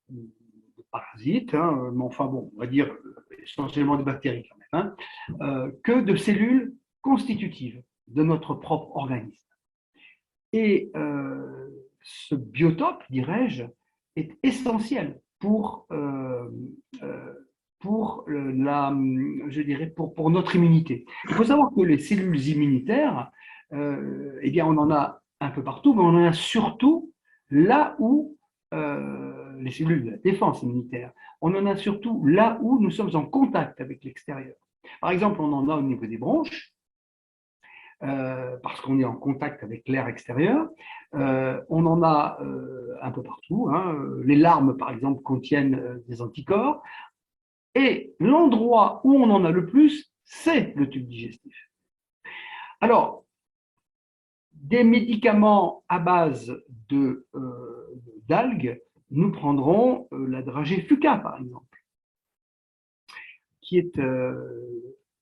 de parasites, hein, mais enfin bon, on va dire essentiellement des bactéries quand même, hein, que de cellules constitutives de notre propre organisme. Et ce biotope, dirais-je, est essentiel pour je dirais pour notre immunité. Il faut savoir que les cellules immunitaires, eh bien, on en a un peu partout, mais on en a surtout là où les cellules de la défense immunitaire, on en a surtout là où nous sommes en contact avec l'extérieur. Par exemple, on en a au niveau des bronches, parce qu'on est en contact avec l'air extérieur. On en a un peu partout. Hein. Les larmes, par exemple, contiennent des anticorps. Et l'endroit où on en a le plus, c'est le tube digestif. Alors, des médicaments à base d'algues, nous prendrons la dragée fuca, par exemple, qui est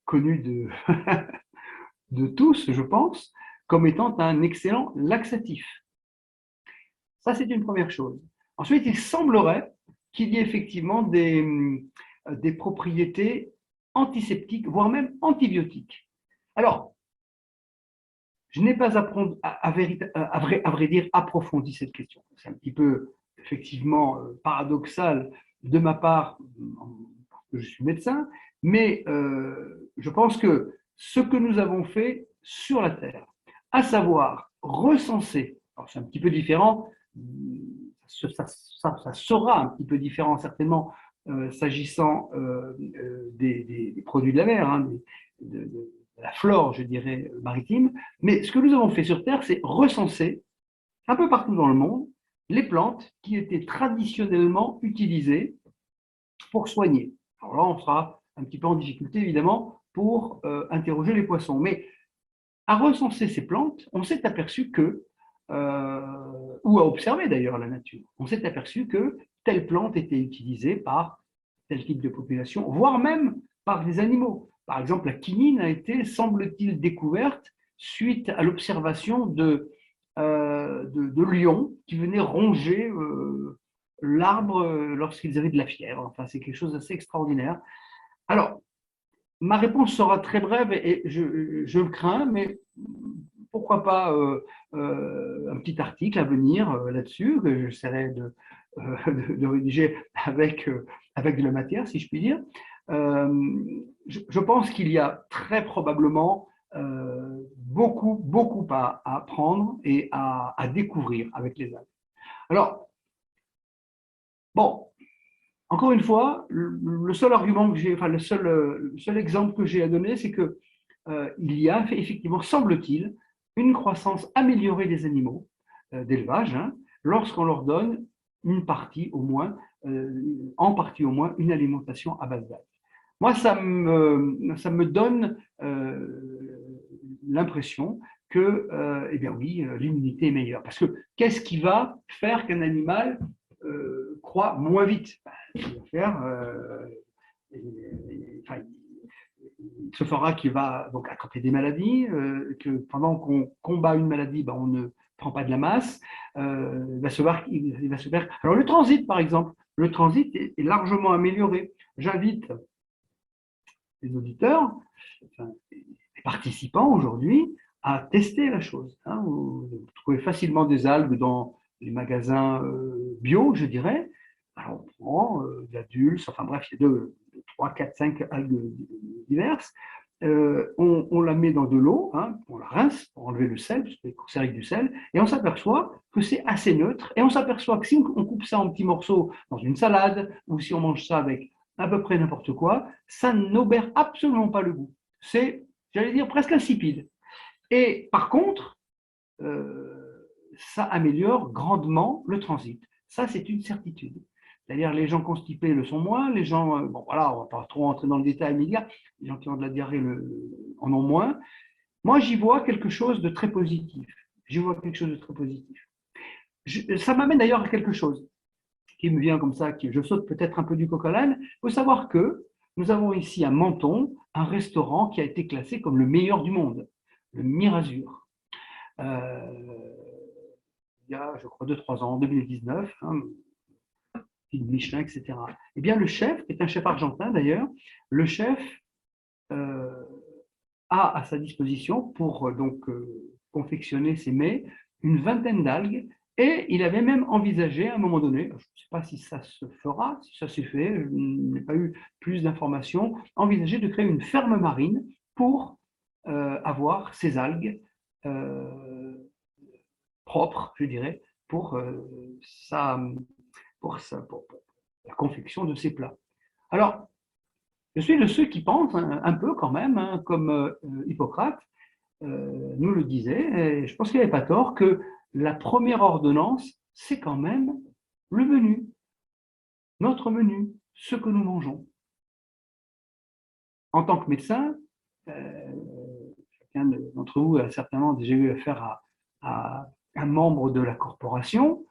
connue de tous, je pense, comme étant un excellent laxatif. Ça, c'est une première chose. Ensuite, il semblerait qu'il y ait effectivement des propriétés antiseptiques, voire même antibiotiques. Alors, je n'ai pas à vrai dire approfondi cette question. C'est un petit peu effectivement paradoxal de ma part, parce que je suis médecin, mais je pense que ce que nous avons fait sur la Terre, à savoir recenser, alors c'est un petit peu différent, ça sera un petit peu différent certainement s'agissant des produits de la mer, hein, de la flore, je dirais, maritime. Mais ce que nous avons fait sur Terre, c'est recenser un peu partout dans le monde les plantes qui étaient traditionnellement utilisées pour soigner. Alors là, on sera un petit peu en difficulté, évidemment, pour interroger les poissons. Mais à recenser ces plantes, on s'est aperçu que, ou à observer d'ailleurs la nature, on s'est aperçu que telle plante était utilisée par tel type de population, voire même par des animaux. Par exemple, la quinine a été, semble-t-il, découverte suite à l'observation de lions qui venaient ronger l'arbre lorsqu'ils avaient de la fièvre. Enfin, c'est quelque chose d'assez extraordinaire. Alors, ma réponse sera très brève et je le crains, mais pourquoi pas un petit article à venir là-dessus, que j'essaierai de rédiger avec de la matière, si je puis dire. Je pense qu'il y a très probablement beaucoup à apprendre et à découvrir avec les algues. Alors, bon, encore une fois, le seul argument que j'ai, enfin le seul exemple que j'ai à donner, c'est que il y a effectivement, semble-t-il, une croissance améliorée des animaux d'élevage hein, lorsqu'on leur donne une partie au moins, en partie au moins, une alimentation à base d'algues. Moi, ça me donne l'impression que, eh bien oui, l'immunité est meilleure. Parce que qu'est-ce qui va faire qu'un animal croît moins vite? Il va faire, il se fera qu'il va donc attraper des maladies, que pendant qu'on combat une maladie, on ne prend pas de la masse, il va se voir, il va se faire. Alors le transit, par exemple, le transit est largement amélioré. J'invite les auditeurs, enfin, les participants aujourd'hui, à tester la chose. Hein. Vous trouvez facilement des algues dans les magasins bio, je dirais. Alors on prend de la dulce, enfin bref, il y a 2, 3, 4, 5 algues diverses. On la met dans de l'eau, hein, on la rince pour enlever le sel, parce que c'est coursé avec du sel, et on s'aperçoit que c'est assez neutre, et on s'aperçoit que si on coupe ça en petits morceaux dans une salade, ou si on mange ça avec à peu près n'importe quoi, ça n'obère absolument pas le goût. C'est, j'allais dire, presque insipide. Et par contre, ça améliore grandement le transit. Ça, c'est une certitude. C'est-à-dire les gens constipés le sont moins, les gens, bon voilà, on ne va pas trop entrer dans le détail immédiat, les gens qui ont de la diarrhée en ont moins. Moi, j'y vois quelque chose de très positif. J'y vois quelque chose de très positif. Ça m'amène d'ailleurs à quelque chose qui me vient comme ça, je saute peut-être un peu du coq à l'âne. Il faut savoir que nous avons ici à Menton un restaurant qui a été classé comme le meilleur du monde, le Mirazur. Il y a, je crois, 2-3 ans, en 2019, hein, Michelin, etc. Eh bien, le chef, qui est un chef argentin d'ailleurs, le chef a à sa disposition pour confectionner ses mets une vingtaine d'algues, et il avait même envisagé à un moment donné, je ne sais pas si ça se fera, si ça s'est fait, je n'ai pas eu plus d'informations, envisagé de créer une ferme marine pour avoir ces algues propres, je dirais, pour la confection de ces plats. Alors, je suis de ceux qui pensent un peu quand même, hein, comme Hippocrate nous le disait, et je pense qu'il n'avait pas tort, que la première ordonnance, c'est quand même le menu, notre menu, ce que nous mangeons. En tant que médecin, chacun d'entre vous a certainement déjà eu affaire à un membre de la corporation.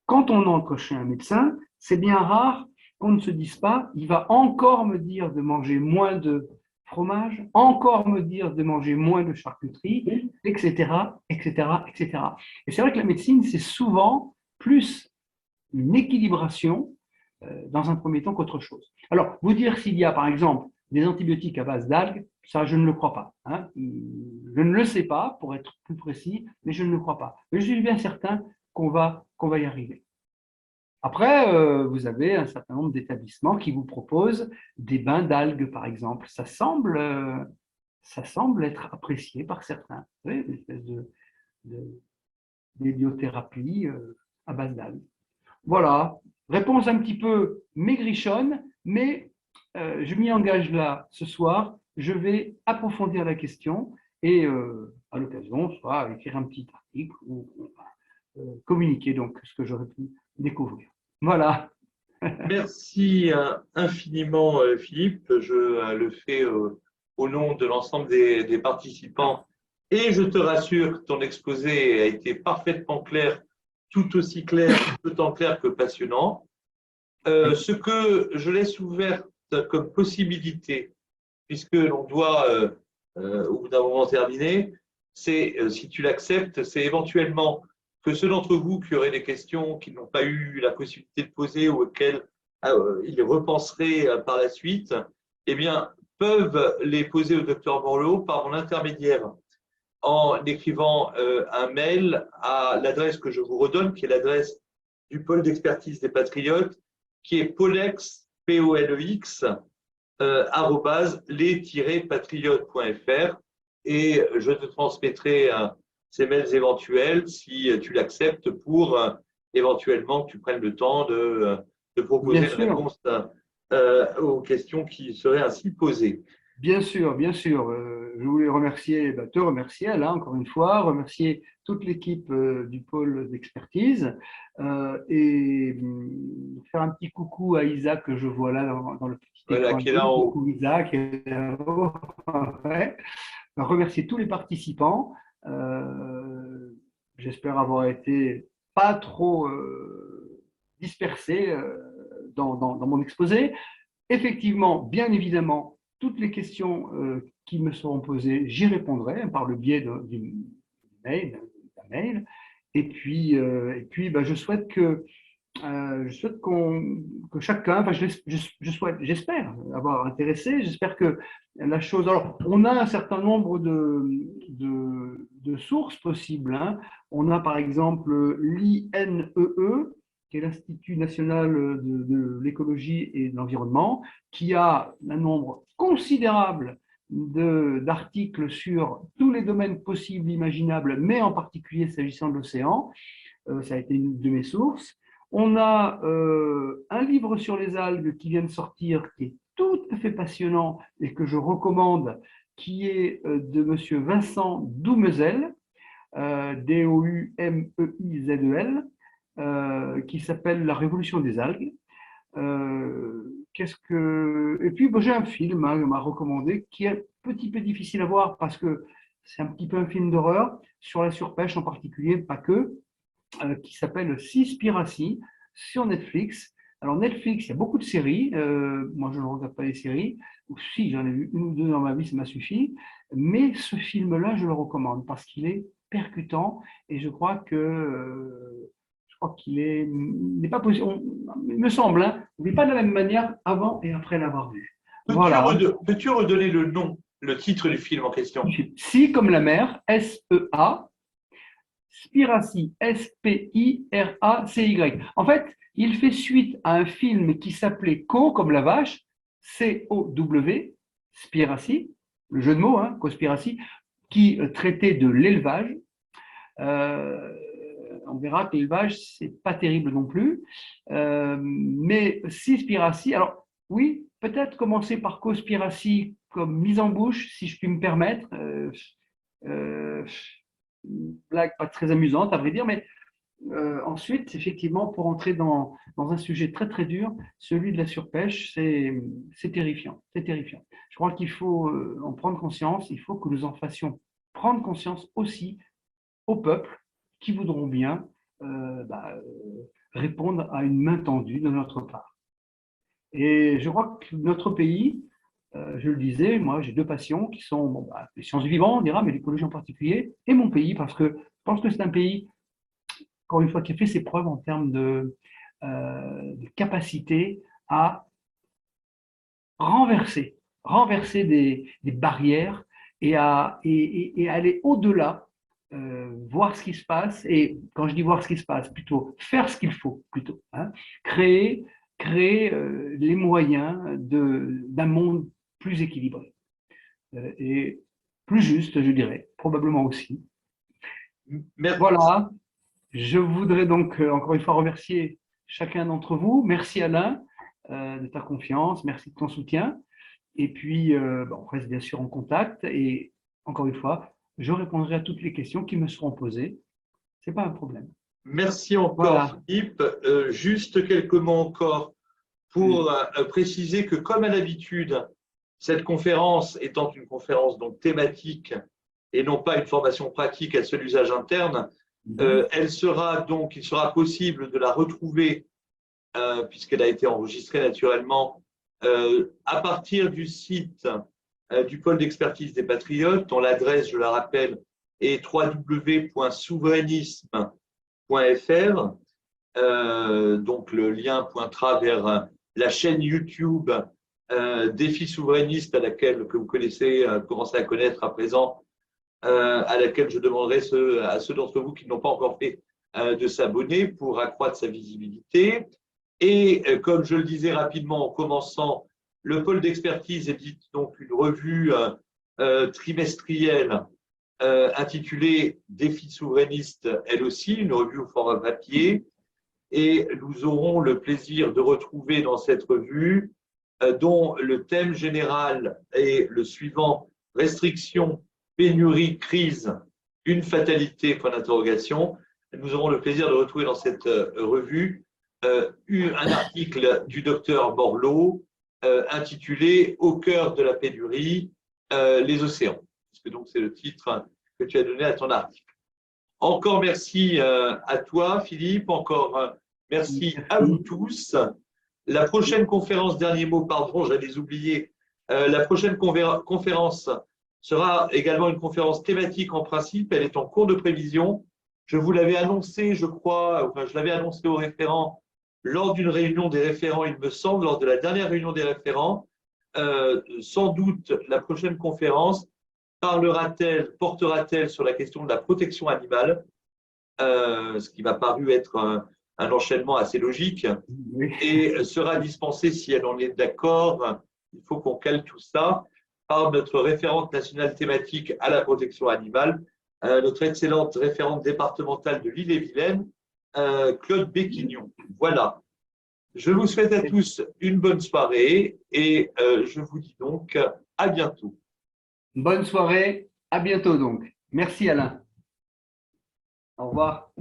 Quand on entre chez un médecin, c'est bien rare qu'on ne se dise pas, il va encore me dire de manger moins de fromage, encore me dire de manger moins de charcuterie, etc., etc., etc. Et c'est vrai que la médecine, c'est souvent plus une équilibration dans un premier temps qu'autre chose. Alors, vous dire s'il y a, par exemple, des antibiotiques à base d'algues, ça, je ne le crois pas. Hein. Je ne le sais pas, pour être plus précis, mais je ne le crois pas. Mais je suis bien certain qu'on va y arriver. Après, vous avez un certain nombre d'établissements qui vous proposent des bains d'algues, par exemple. Ça semble être apprécié par certains. Vous voyez, une espèce d'héliothérapie à base d'algues. Voilà, réponse un petit peu maigrichonne, mais je m'y engage là ce soir. Je vais approfondir la question et à l'occasion, soit écrire un petit article ou communiquer donc ce que j'aurais pu découvrir. Voilà. Merci infiniment, Philippe. Je le fais au nom de l'ensemble des participants. Et je te rassure, ton exposé a été parfaitement clair, tout aussi clair, autant clair que passionnant. Ce que je laisse ouvert comme possibilité, puisque l'on doit, au bout d'un moment terminer, c'est, si tu l'acceptes, c'est éventuellement que ceux d'entre vous qui auraient des questions qui n'ont pas eu la possibilité de poser ou auxquelles ils repenseraient par la suite, eh bien, peuvent les poser au docteur Borloo par mon intermédiaire en écrivant un mail à l'adresse que je vous redonne, qui est l'adresse du pôle d'expertise des Patriotes, qui est polex, P-O-L-E-X, les-patriotes.fr, et je te transmettrai ces mails éventuels si tu l'acceptes pour éventuellement que tu prennes le temps de proposer une réponse aux questions qui seraient ainsi posées. Bien sûr, bien sûr. Je voulais remercier, te remercier, Alain, encore une fois, remercier toute l'équipe du pôle d'expertise et faire un petit coucou à Isaac que je vois là dans le petit écran. Qui est là en haut. Coucou Isaac, qui est là en haut. Ouais. Remercier tous les participants. J'espère avoir été pas trop dispersé dans mon exposé. Effectivement, bien évidemment, toutes les questions qui me seront posées, j'y répondrai par le biais d'un mail. Ben, je souhaite que chacun, enfin, j'espère avoir intéressé, j'espère que la chose. Alors, on a un certain nombre de sources possibles, hein. On a par exemple l'INEE, qui est l'Institut national de l'écologie et de l'environnement, qui a un nombre considérable d'articles sur tous les domaines possibles, imaginables, mais en particulier s'agissant de l'océan. Ça a été une de mes sources. On a un livre sur les algues qui vient de sortir, qui est tout à fait passionnant et que je recommande, qui est de M. Vincent Doumezel, Doumezel, qui s'appelle La révolution des algues. Et puis, j'ai un film, hein, on m'a recommandé, qui est un petit peu difficile à voir parce que c'est un petit peu un film d'horreur, sur la surpêche en particulier, pas que, qui s'appelle Seaspiracy sur Netflix. Alors Netflix, il y a beaucoup de séries. Moi, je ne regarde pas les séries. Ou si, j'en ai vu une ou deux dans ma vie, ça m'a suffi. Mais ce film-là, je le recommande parce qu'il est percutant et je crois qu'il n'est pas possible. Il me semble, hein, on ne vit pas de la même manière avant et après l'avoir vu. Voilà. Peux-tu redonner le nom, le titre du film en question? Si comme la mer, S-E-A. Spiracy, S-P-I-R-A-C-Y. En fait, il fait suite à un film qui s'appelait Co, comme la vache, C-O-W, Spiracy, le jeu de mots, hein, Cospiracy, qui traitait de l'élevage. On verra que l'élevage, c'est pas terrible non plus. Mais Seaspiracy, alors oui, peut-être commencer par Cospiracy comme mise en bouche, si je puis me permettre. Une blague pas très amusante, à vrai dire, mais ensuite, effectivement, pour entrer dans un sujet très très dur, celui de la surpêche, c'est terrifiant, c'est terrifiant. Je crois qu'il faut en prendre conscience, il faut que nous en fassions prendre conscience aussi aux peuples qui voudront bien répondre à une main tendue de notre part. Et je crois que notre pays, je le disais, moi j'ai deux passions qui sont les sciences du vivant, on dira, mais l'écologie en particulier, et mon pays, parce que je pense que c'est un pays, encore une fois, qui a fait ses preuves en termes de capacité à renverser des barrières et à aller au-delà, voir ce qui se passe, et quand je dis voir ce qui se passe, plutôt faire ce qu'il faut, plutôt, hein, créer les moyens d'un monde plus équilibré et plus juste, je dirais, probablement aussi. Merci. Voilà, je voudrais donc encore une fois remercier chacun d'entre vous. Merci Alain de ta confiance, merci de ton soutien. Et puis, on reste bien sûr en contact et encore une fois, je répondrai à toutes les questions qui me seront posées. Ce n'est pas un problème. Merci encore, voilà. Philippe. Juste quelques mots encore pour préciser que, comme à l'habitude, cette conférence étant une conférence donc thématique et non pas une formation pratique à seul usage interne, il sera possible de la retrouver, puisqu'elle a été enregistrée naturellement, à partir du site du pôle d'expertise des Patriotes, dont l'adresse, je la rappelle, est www.souverainisme.fr. Donc le lien pointera vers la chaîne YouTube Défi souverainiste, que vous connaissez, commencez à connaître à présent, à laquelle je demanderai à ceux d'entre vous qui n'ont pas encore fait de s'abonner pour accroître sa visibilité. Et comme je le disais rapidement en commençant, le pôle d'expertise édite donc une revue trimestrielle intitulée Défi souverainiste, elle aussi, une revue au format papier. Et nous aurons le plaisir de retrouver dans cette revue, dont le thème général est le suivant: restriction, pénurie, crise, une fatalité, point d'interrogation. Nous aurons le plaisir de retrouver dans cette revue un article du docteur Borloo intitulé Au cœur de la pénurie, les océans. Parce que donc c'est le titre que tu as donné à ton article. Encore merci à toi, Philippe. Encore merci à vous tous. La prochaine conférence, dernier mot, pardon, j'allais oublier. La prochaine conférence sera également une conférence thématique en principe. Elle est en cours de prévision. Je vous l'avais annoncé, je crois, enfin, je l'avais annoncé aux référents lors d'une réunion des référents, il me semble, lors de la dernière réunion des référents. Sans doute, la prochaine conférence portera-t-elle sur la question de la protection animale, ce qui m'a paru être un enchaînement assez logique, Oui. et sera dispensée, si elle en est d'accord, il faut qu'on cale tout ça, par notre référente nationale thématique à la protection animale, notre excellente référente départementale de l'Ille-et-Vilaine, Claude Béquignon. Voilà. Je vous souhaite à tous une bonne soirée et je vous dis donc à bientôt. Bonne soirée, à bientôt donc. Merci Alain. Au revoir.